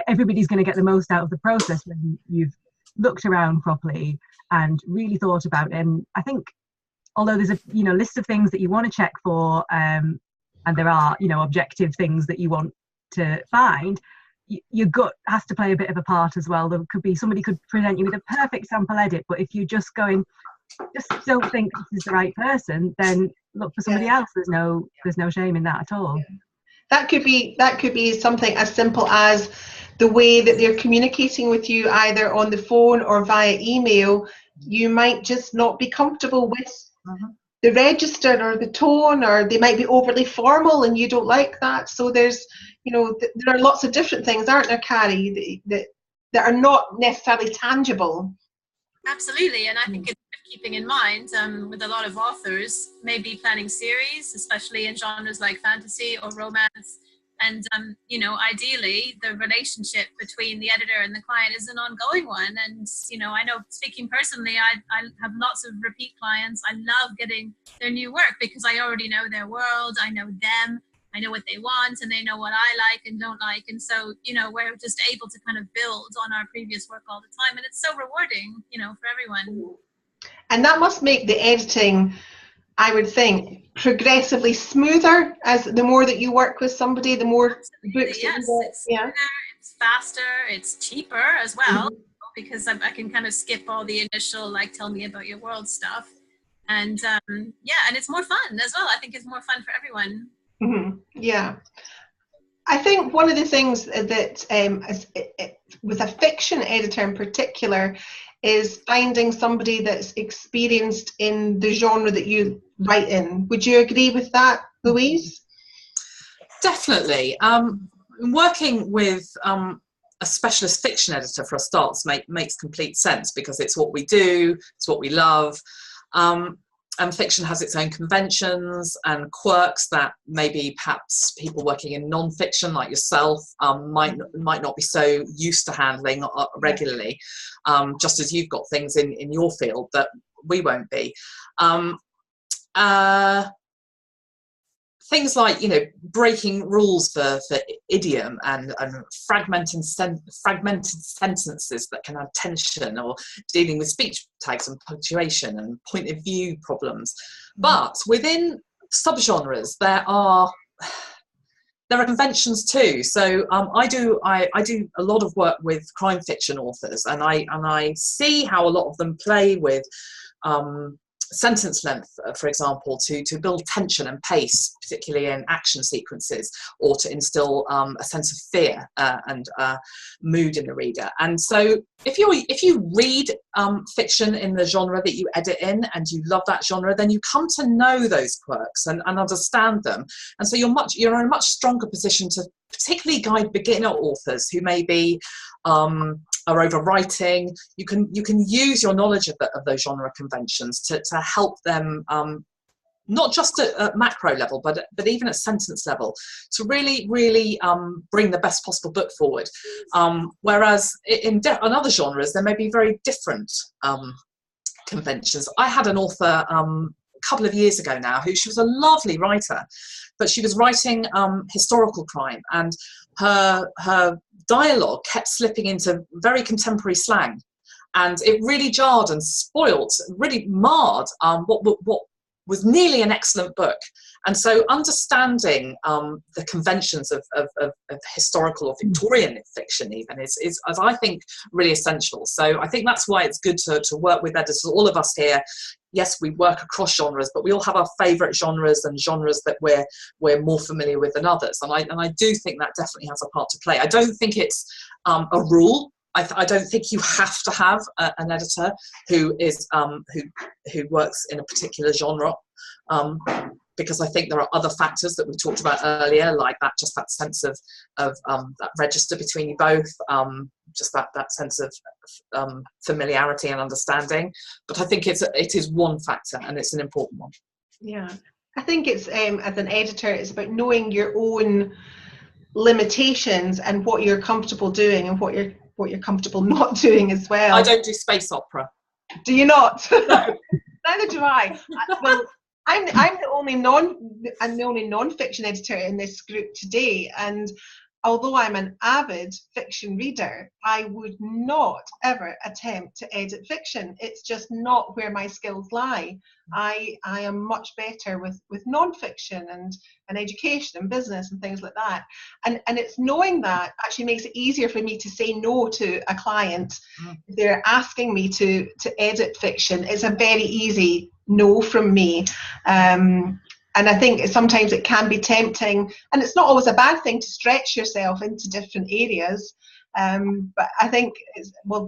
everybody's going to get the most out of the process when you've looked around properly and really thought about it. And I think, although there's a list of things that you want to check for, and there are objective things that you want to find, your gut has to play a bit of a part as well. There could be, somebody could present you with a perfect sample edit, but if you just don't think this is the right person, then look for somebody else. There's no shame in that at all. That could be something as simple as the way that they're communicating with you, either on the phone or via email. You might just not be comfortable with the register or the tone, or they might be overly formal and you don't like that. So there's, there are lots of different things, aren't there, Carrie, that are not necessarily tangible. Absolutely, and I think it's keeping in mind with a lot of authors, maybe planning series, especially in genres like fantasy or romance, and ideally the relationship between the editor and the client is an ongoing one. And I know, speaking personally, I have lots of repeat clients. I love getting their new work because I already know their world, I know them, I know what they want, and they know what I like and don't like. And so, we're just able to kind of build on our previous work all the time. And it's so rewarding, for everyone. And that must make the editing, I would think, progressively smoother as the more that you work with somebody, the more books. Yes, it's smoother, it's faster, it's cheaper as well, because I can kind of skip all the initial, like, tell me about your world stuff. And and it's more fun as well. I think it's more fun for everyone. Yeah, I think one of the things that with a fiction editor in particular is finding somebody that's experienced in the genre that you write in. Would you agree with that, Louise? Definitely. Working with a specialist fiction editor for a start makes complete sense, because it's what we do, it's what we love. And fiction has its own conventions and quirks that maybe perhaps people working in non-fiction like yourself might not be so used to handling regularly, just as you've got things in your field that we won't be. Things like, breaking rules for idiom and fragmented sentences that can have tension, or dealing with speech tags and punctuation and point of view problems. But within subgenres, there are conventions too. So I do a lot of work with crime fiction authors, and I see how a lot of them play with sentence length, for example, to build tension and pace, particularly in action sequences, or to instill a sense of fear and mood in the reader. And so if you read fiction in the genre that you edit in and you love that genre, then you come to know those quirks and understand them. And so you're in a much stronger position to particularly guide beginner authors who maybe are overwriting. You can use your knowledge of those genre conventions to help them, not just at macro level, but even at sentence level, to really bring the best possible book forward. Whereas in other genres, there may be very different conventions. I had an author a couple of years ago now she was a lovely writer, but she was writing historical crime, and her dialogue kept slipping into very contemporary slang, and it really jarred and really marred what was nearly an excellent book. And so understanding the conventions of historical or Victorian fiction even is I think really essential. So I think that's why it's good to work with editors. All of us here, yes, we work across genres, but we all have our favourite genres and genres that we're more familiar with than others. And I do think that definitely has a part to play. I don't think it's a rule I don't think you have to have an editor who is who works in a particular genre, because I think there are other factors that we talked about earlier, like that sense of that register between you both, just that sense of familiarity and understanding. But I think it is one factor, and it's an important one. Yeah, I think it's as an editor, it's about knowing your own limitations and what you're comfortable doing and what you're comfortable not doing as well. I don't do space opera. Do you not? No. Neither do I. Well, I'm the only non-fiction editor in this group today, and although I'm an avid fiction reader, I would not ever attempt to edit fiction. It's just not where my skills lie. I am much better with non-fiction and education and business and things like that. And it's knowing that actually makes it easier for me to say no to a client. If they're asking me to edit fiction, it's a very easy no from me. And I think sometimes it can be tempting, and it's not always a bad thing to stretch yourself into different areas. But I think,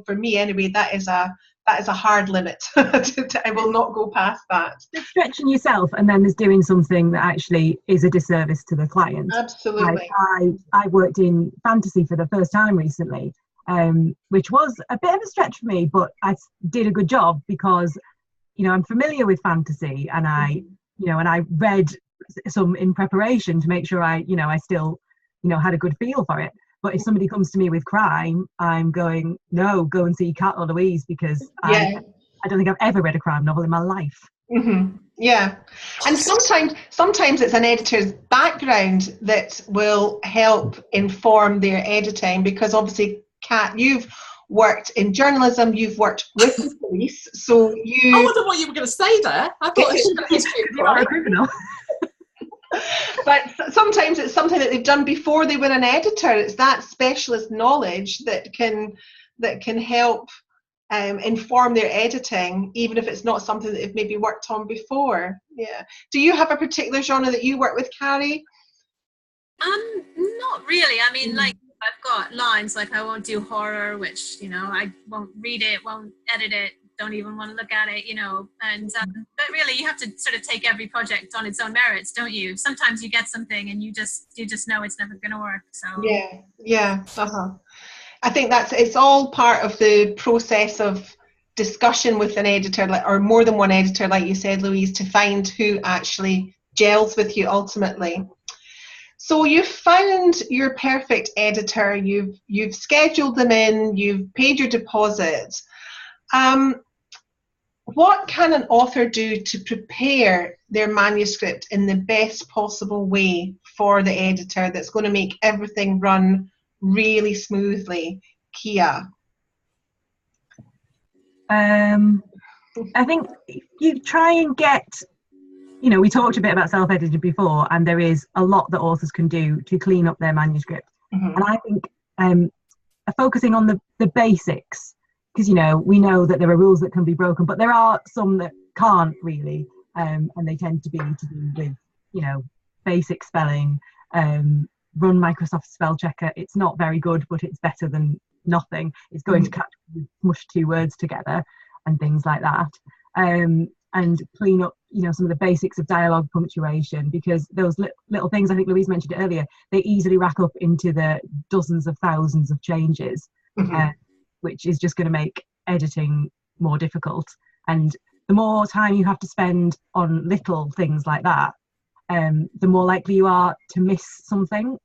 for me anyway, that is a hard limit. I will not go past that. There's stretching yourself, and then there's doing something that actually is a disservice to the client. Absolutely. I worked in fantasy for the first time recently, which was a bit of a stretch for me, but I did a good job because, I'm familiar with fantasy, and I read some in preparation to make sure I still, had a good feel for it. But if somebody comes to me with crime, I'm going, no, go and see Cat or Louise, because I don't think I've ever read a crime novel in my life. Mm-hmm. Yeah. And sometimes it's an editor's background that will help inform their editing, because obviously, Cat, you've worked in journalism, you've worked with the police, so you... I wonder what you were going to say there. I thought it was history of crime. A criminal. But sometimes it's something that they've done before they were an editor. It's that specialist knowledge that can help inform their editing, even if it's not something that they've maybe worked on before. Yeah. Do you have a particular genre that you work with, Carrie? Not really. I mean, like, I've got lines like I won't do horror, which, I won't read it, won't edit it, don't even want to look at it, and but really you have to sort of take every project on its own merits, don't you? Sometimes you get something and you just know it's never going to work. So yeah. I think it's all part of the process of discussion with an editor, or more than one editor, like you said, Louise, to find who actually gels with you ultimately. So you've found your perfect editor, you've scheduled them in, you've paid your deposit. What can an author do to prepare their manuscript in the best possible way for the editor that's going to make everything run really smoothly? Kia? I think you try and get, we talked a bit about self-editing before, and there is a lot that authors can do to clean up their manuscript. Mm-hmm. And I think focusing on the basics, because we know that there are rules that can be broken, but there are some that can't really, and they tend to be to do with basic spelling. Run Microsoft spell checker. It's not very good, but it's better than nothing. It's going to catch mush two words together and things like that, and clean up some of the basics of dialogue, punctuation, because those little things, I think Louise mentioned it earlier, they easily rack up into the dozens of thousands of changes. Mm-hmm. Which is just going to make editing more difficult. And the more time you have to spend on little things like that, the more likely you are to miss something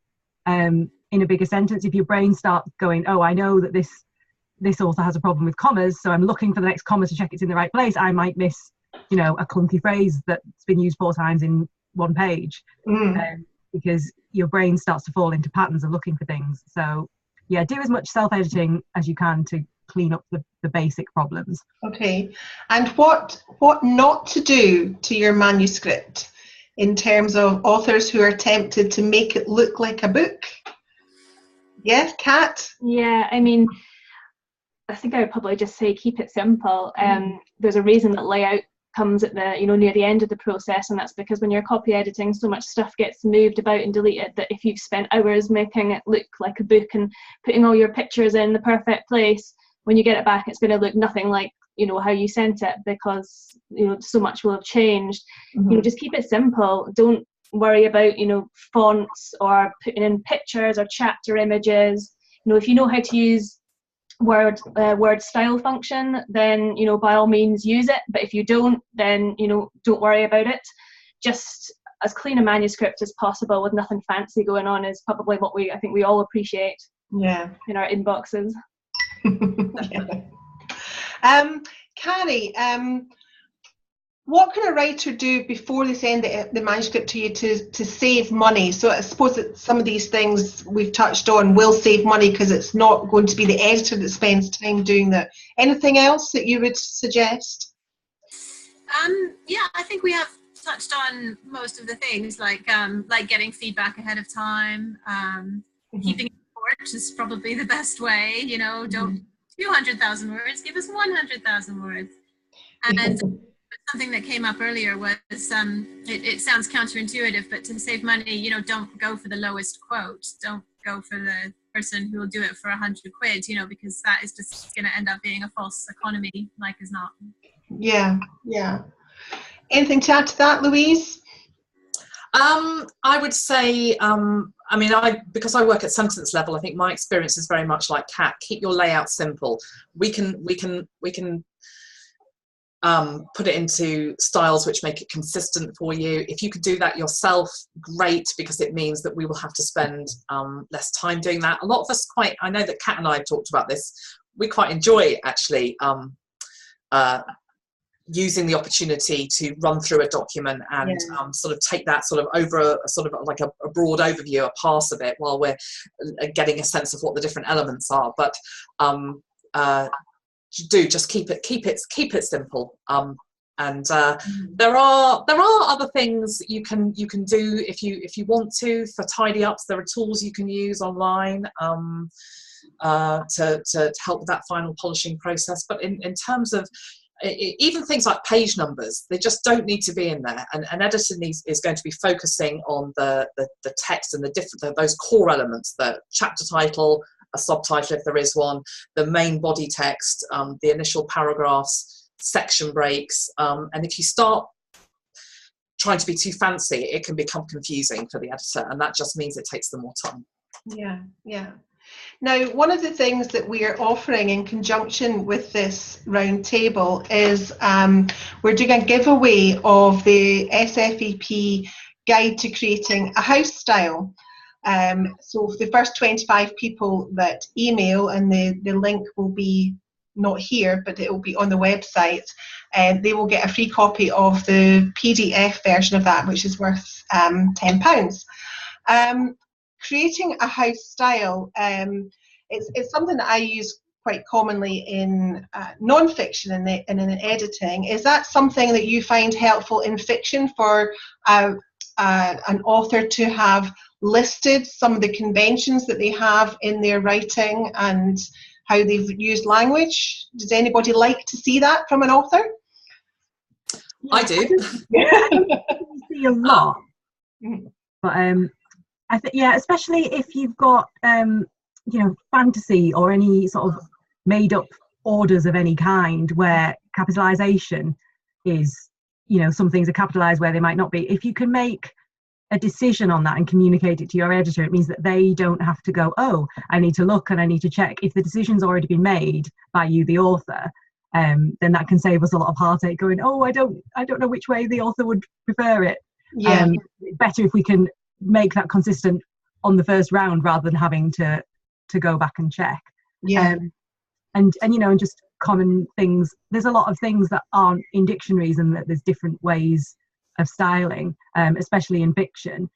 in a bigger sentence. If your brain starts going, oh, I know that this author has a problem with commas, so I'm looking for the next comma to check it's in the right place, I might miss, a clunky phrase that's been used 4 times in one page, because your brain starts to fall into patterns of looking for things. So yeah, do as much self-editing as you can to clean up the basic problems. Okay. And what not to do to your manuscript in terms of authors who are tempted to make it look like a book? Yes, Kat? Yeah, I think I would probably just say keep it simple. There's a reason that layout comes at the, near the end of the process, and that's because when you're copy editing, so much stuff gets moved about and deleted that if you've spent hours making it look like a book and putting all your pictures in the perfect place, when you get it back, it's going to look nothing like how you sent it, because so much will have changed. Just keep it simple. Don't worry about fonts or putting in pictures or chapter images. If you know how to use word style function, then by all means use it, but if you don't, then don't worry about it. Just as clean a manuscript as possible with nothing fancy going on is probably what I think we all appreciate in our inboxes. Carrie, what can a writer do before they send the manuscript to you to save money? So I suppose that some of these things we've touched on will save money because it's not going to be the editor that spends time doing that. Anything else that you would suggest? Yeah, I think we have touched on most of the things, like getting feedback ahead of time, keeping it short is probably the best way. Don't 200,000 words, give us 100,000 words. And something that came up earlier was it sounds counterintuitive, but to save money, don't go for the lowest quote. Don't go for the person who will do it for 100 quid, because that is just going to end up being a false economy, like as not. Yeah. Anything to add to that, Louise? I would say, because I work at sentence level, I think my experience is very much like Kat. Keep your layout simple. We can put it into styles which make it consistent for you. If you could do that yourself, great, because it means that we will have to spend less time doing that. A lot of us I know that Kat and I have talked about this, we quite enjoy actually using the opportunity to run through a document and sort of take that sort of over a sort of like a broad overview, a pass of it, while we're getting a sense of what the different elements are. But just keep it simple. There are other things you can do if you want to for tidy ups. There are tools you can use online to help with that final polishing process. But in terms of even things like page numbers, they just don't need to be in there. And an editor is going to be focusing on the text and those core elements, the chapter title, a subtitle if there is one, the main body text, the initial paragraphs, section breaks, and if you start trying to be too fancy, it can become confusing for the editor, and that just means it takes them more time. Yeah. Now, one of the things that we are offering in conjunction with this roundtable is we're doing a giveaway of the SfEP Guide to Creating a House Style. So for the first 25 people that email, and the link will be not here, but it will be on the website, they will get a free copy of the PDF version of that, which is worth £10. Creating a house style, it's something that I use quite commonly in non-fiction and in editing. Is that something that you find helpful in fiction for an author to have listed some of the conventions that they have in their writing and how they've used language? Does anybody like to see that from an author? I do. I don't see a lot, but I think, especially if you've got fantasy or any sort of made up orders of any kind where capitalization is, some things are capitalized where they might not be. If you can make a decision on that and communicate it to your editor, it means that they don't have to go, oh, I need to look and I need to check. If the decision's already been made by you, the author, then that can save us a lot of heartache going, oh, I don't know which way the author would prefer it. Better if we can make that consistent on the first round rather than having to go back and check. And just common things. There's a lot of things that aren't in dictionaries, and that there's different ways of styling, especially in fiction.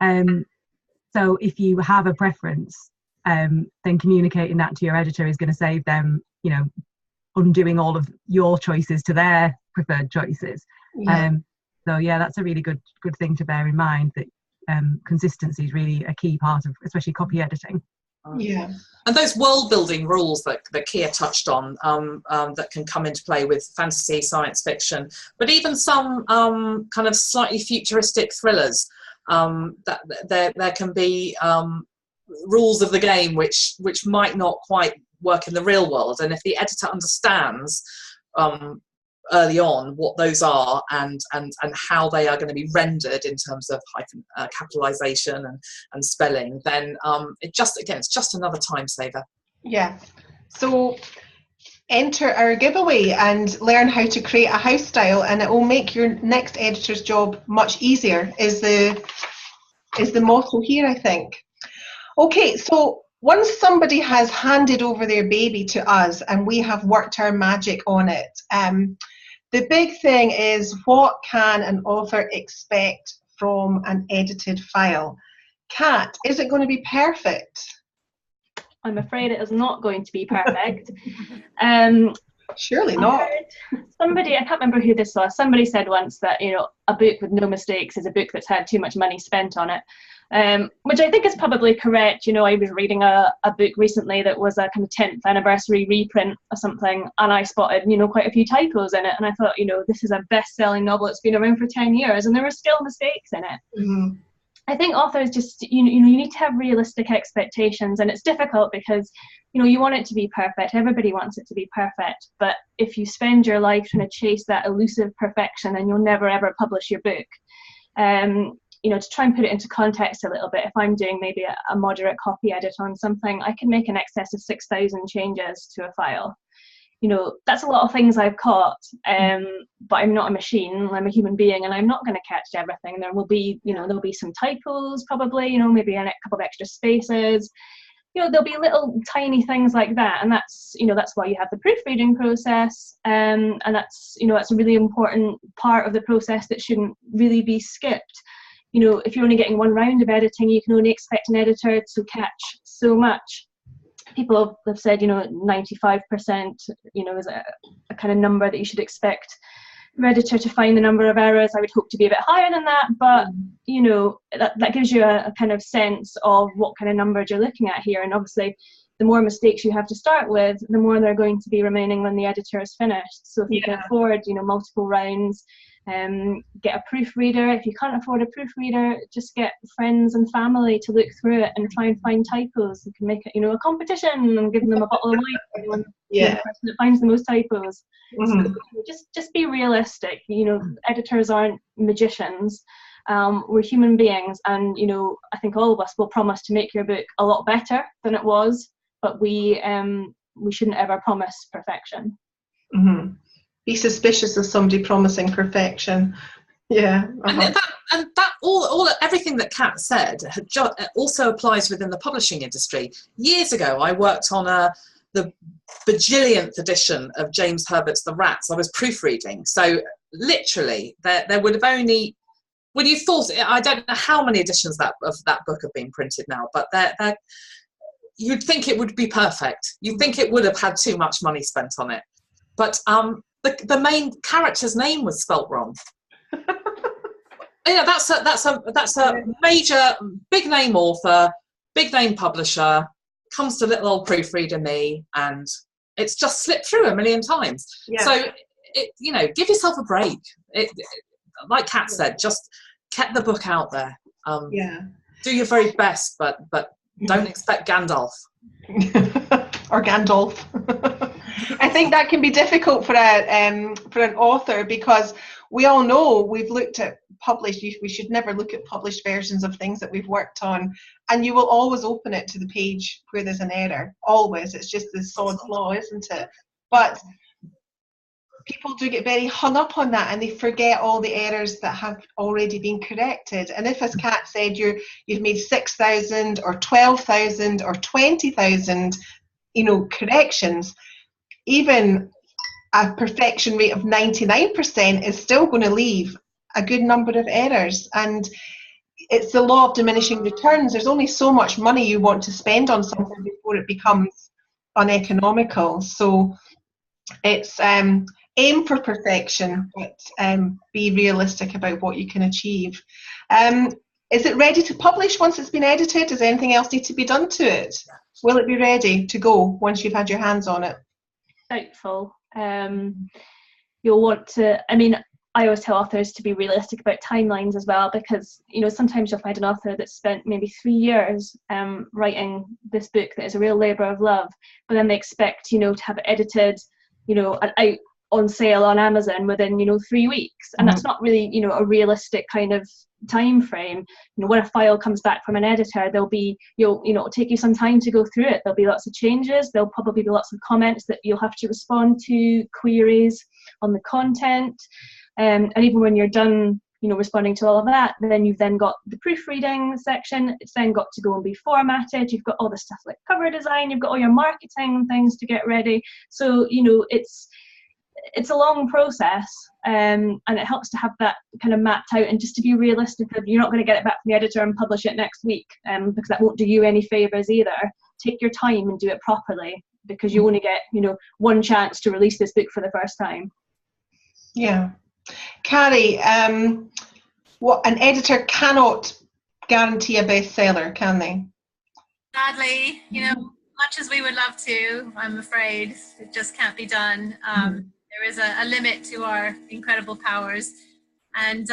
So if you have a preference, then communicating that to your editor is going to save them, undoing all of your choices to their preferred choices. So that's a really good thing to bear in mind, that consistency is really a key part of especially copy editing. Yeah. And those world-building rules that Kia touched on, that can come into play with fantasy, science fiction, but even some kind of slightly futuristic thrillers, that there can be rules of the game which might not quite work in the real world. And if the editor understands early on what those are and how they are going to be rendered in terms of capitalization and spelling, then it's just another time saver. Yeah. So enter our giveaway and learn how to create a house style, and it will make your next editor's job much easier, is the motto here, I think. Okay, so once somebody has handed over their baby to us and we have worked our magic on it, the big thing is, what can an author expect from an edited file? Kat, is it going to be perfect? I'm afraid it is not going to be perfect. Surely not. Somebody, I can't remember who this was, somebody said once that, you know, a book with no mistakes is a book that's had too much money spent on it. Which I think is probably correct. You know, I was reading a book recently that was a kind of 10th anniversary reprint or something, and I spotted, you know, quite a few typos in it, and I thought, you know, this is a best-selling novel. It's been around for 10 years and there were still mistakes in it. Mm-hmm. I think authors just, you know, you need to have realistic expectations, and it's difficult because, you know, you want it to be perfect. Everybody wants it to be perfect, but if you spend your life trying to chase that elusive perfection, then you'll never ever publish your book. You know, to try and put it into context a little bit, if I'm doing maybe a moderate copy edit on something, I can make in excess of 6,000 changes to a file. You know, that's a lot of things I've caught, but I'm not a machine, I'm a human being, and I'm not going to catch everything. There will be, you know, there'll be some typos probably, you know, maybe a couple of extra spaces. You know, there'll be little tiny things like that, and that's, you know, that's why you have the proofreading process, and that's, you know, that's a really important part of the process that shouldn't really be skipped. You know, if you're only getting one round of editing, you can only expect an editor to catch so much. People have said, you know, 95%, you know, is a kind of number that you should expect your editor to find the number of errors. I would hope to be a bit higher than that, but, you know, that gives you a kind of sense of what kind of numbers you're looking at here. And obviously, the more mistakes you have to start with, the more they're going to be remaining when the editor is finished. So if you can afford, you know, multiple rounds, get a proofreader. If you can't afford a proofreader, just get friends and family to look through it and try and find typos. You can make it, you know, a competition and give them a bottle of wine. The person that finds the most typos. So just be realistic. You know, editors aren't magicians. We're human beings, and, you know, I think all of us will promise to make your book a lot better than it was, but we shouldn't ever promise perfection. Mm-hmm. Be suspicious of somebody promising perfection. Yeah. And that everything that Kat said also applies within the publishing industry. Years ago, I worked on the bajillionth edition of James Herbert's The Rats. I was proofreading, so literally there would have only, when you thought, I don't know how many editions of that book have been printed now, but you'd think it would be perfect. You'd think it would have had too much money spent on it, but the main character's name was spelt wrong. You know, that's a major, big name author, big name publisher, comes to little old proofreader me, and it's just slipped through a million times. Yeah. So, you know, give yourself a break. Like Kat said, just get the book out there. Do your very best, but don't expect Gandalf. Or Gandalf. I think that can be difficult for an author, because we all know, we've looked at published, we should never look at published versions of things that we've worked on, and you will always open it to the page where there's an error. Always. It's just the sod's law, isn't it? But people do get very hung up on that, and they forget all the errors that have already been corrected. And if, as Kat said, you've made 6,000 or 12,000 or 20,000, you know, corrections, even a perfection rate of 99% is still going to leave a good number of errors. And it's the law of diminishing returns. There's only so much money you want to spend on something before it becomes uneconomical. So it's aim for perfection, but be realistic about what you can achieve. Is it ready to publish once it's been edited? Does anything else need to be done to it? Will it be ready to go once you've had your hands on it? Doubtful. You'll want to, I mean, I always tell authors to be realistic about timelines as well, because, you know, sometimes you'll find an author that's spent maybe 3 years writing this book that is a real labour of love, but then they expect, you know, to have it edited, you know, and out on sale on Amazon within, you know, 3 weeks. And that's not really, you know, a realistic kind of time frame. You know, when a file comes back from an editor, there'll be, you know, it'll take you some time to go through it. There'll be lots of changes. There'll probably be lots of comments that you'll have to respond to, queries on the content. And even when you're done, you know, responding to all of that, then you've then got the proofreading section. It's then got to go and be formatted. You've got all the stuff like cover design. You've got all your marketing and things to get ready. So, you know, it's a long process, and it helps to have that kind of mapped out, and just to be realistic that you're not going to get it back from the editor and publish it next week, because that won't do you any favours either. Take your time and do it properly, because you only get, you know, one chance to release this book for the first time. Yeah. Carrie, what, an editor cannot guarantee a bestseller, can they? Sadly, you know, much as we would love to, I'm afraid it just can't be done. There is a limit to our incredible powers, and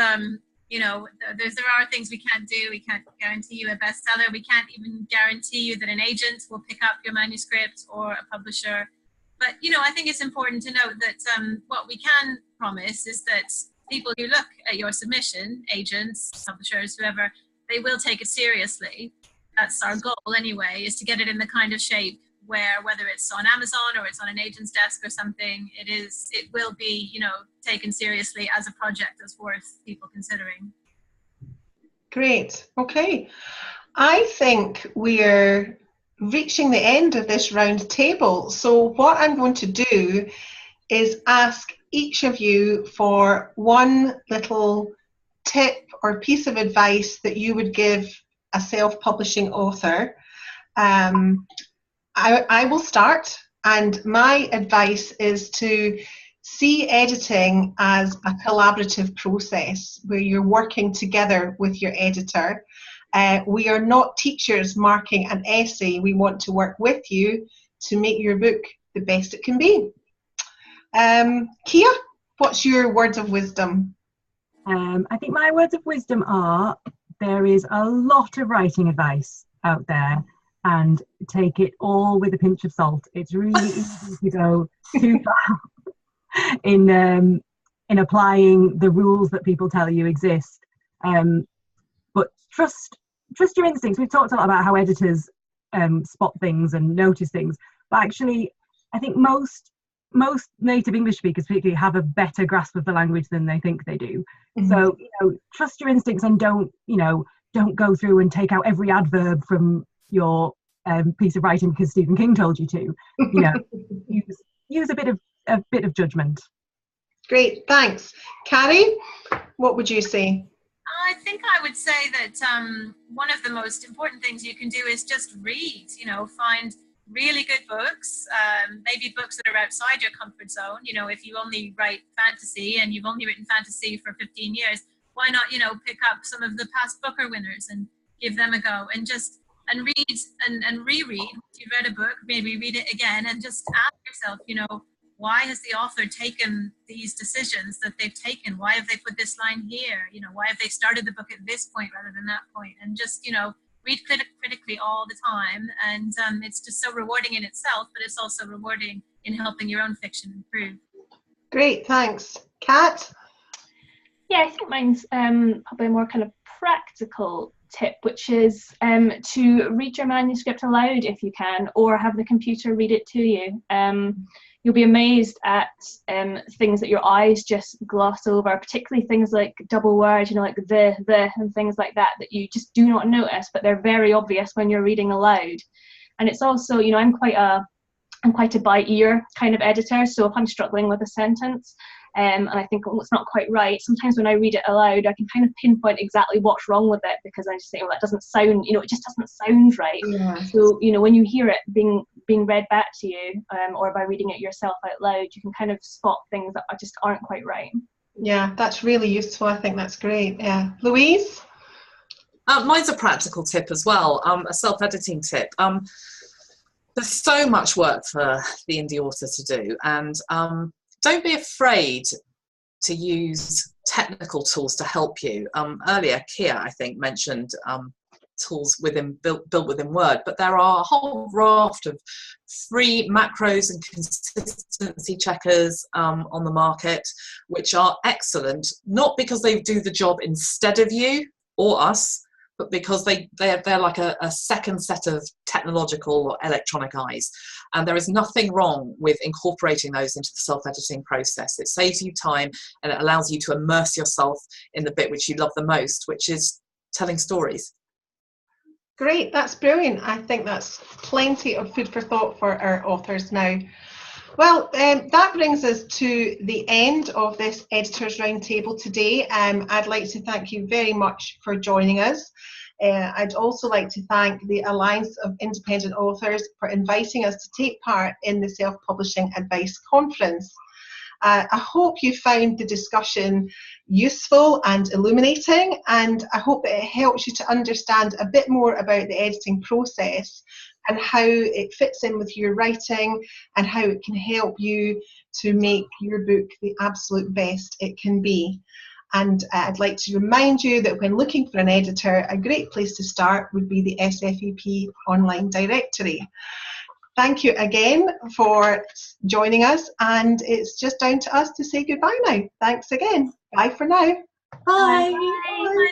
you know, there are things we can't do. We can't guarantee you a bestseller. We can't even guarantee you that an agent will pick up your manuscript, or a publisher. But, you know, I think it's important to note that what we can promise is that people who look at your submission, agents, publishers, whoever, they will take it seriously. That's our goal anyway, is to get it in the kind of shape where, whether it's on Amazon or it's on an agent's desk or something, it will be, you know, taken seriously as a project that's worth people considering. Great. Okay. I think we're reaching the end of this round table. So what I'm going to do is ask each of you for one little tip or piece of advice that you would give a self-publishing author. I will start, and my advice is to see editing as a collaborative process where you're working together with your editor. We are not teachers marking an essay. We want to work with you to make your book the best it can be. Kia, what's your words of wisdom? I think my words of wisdom are, there is a lot of writing advice out there, and take it all with a pinch of salt. It's really easy to go too far in applying the rules that people tell you exist. But trust your instincts. We've talked a lot about how editors spot things and notice things, but actually I think most native English speakers particularly have a better grasp of the language than they think they do. So, you know, trust your instincts, and don't go through and take out every adverb from your piece of writing because Stephen King told you to. You know, use a bit of judgment. Great, thanks. Carrie, what would you say? I think I would say that one of the most important things you can do is just read. You know, find really good books, maybe books that are outside your comfort zone. You know, if you only write fantasy and you've only written fantasy for 15 years, why not, you know, pick up some of the past Booker winners and give them a go, and read and reread. If you've read a book, maybe read it again, and just ask yourself, you know, why has the author taken these decisions that they've taken? Why have they put this line here? You know, why have they started the book at this point rather than that point? And just, you know, read critically all the time. And it's just so rewarding in itself, but it's also rewarding in helping your own fiction improve. Great, thanks. Kat? Yeah, I think mine's probably a more kind of practical tip, which is to read your manuscript aloud if you can, or have the computer read it to you. You'll be amazed at things that your eyes just gloss over, particularly things like double words, you know, like the, and things like that you just do not notice, but they're very obvious when you're reading aloud. And it's also, you know, I'm quite a by ear kind of editor, so if I'm struggling with a sentence, and I think, oh, it's not quite right, sometimes when I read it aloud, I can kind of pinpoint exactly what's wrong with it, because I just think, well, that doesn't sound, you know, it just doesn't sound right. Yeah. So, you know, when you hear it being read back to you, or by reading it yourself out loud, you can kind of spot things that just aren't quite right. Yeah, that's really useful. I think that's great. Yeah. Louise? Mine's a practical tip as well, a self-editing tip. There's so much work for the indie author to do, and don't be afraid to use technical tools to help you. Earlier, Kia, I think, mentioned tools built within Word, but there are a whole raft of free macros and consistency checkers on the market, which are excellent, not because they do the job instead of you or us, but because they're like a second set of technological or electronic eyes. And there is nothing wrong with incorporating those into the self-editing process. It saves you time and it allows you to immerse yourself in the bit which you love the most, which is telling stories. Great, that's brilliant. I think that's plenty of food for thought for our authors now. Well, that brings us to the end of this Editors Roundtable today. I'd like to thank you very much for joining us. I'd also like to thank the Alliance of Independent Authors for inviting us to take part in the Self-Publishing Advice Conference. I hope you found the discussion useful and illuminating, and I hope that it helps you to understand a bit more about the editing process and how it fits in with your writing and how it can help you to make your book the absolute best it can be. And I'd like to remind you that when looking for an editor, a great place to start would be the SfEP online directory. Thank you again for joining us, and it's just down to us to say goodbye now. Thanks again. Bye for now. Bye. Bye. Bye.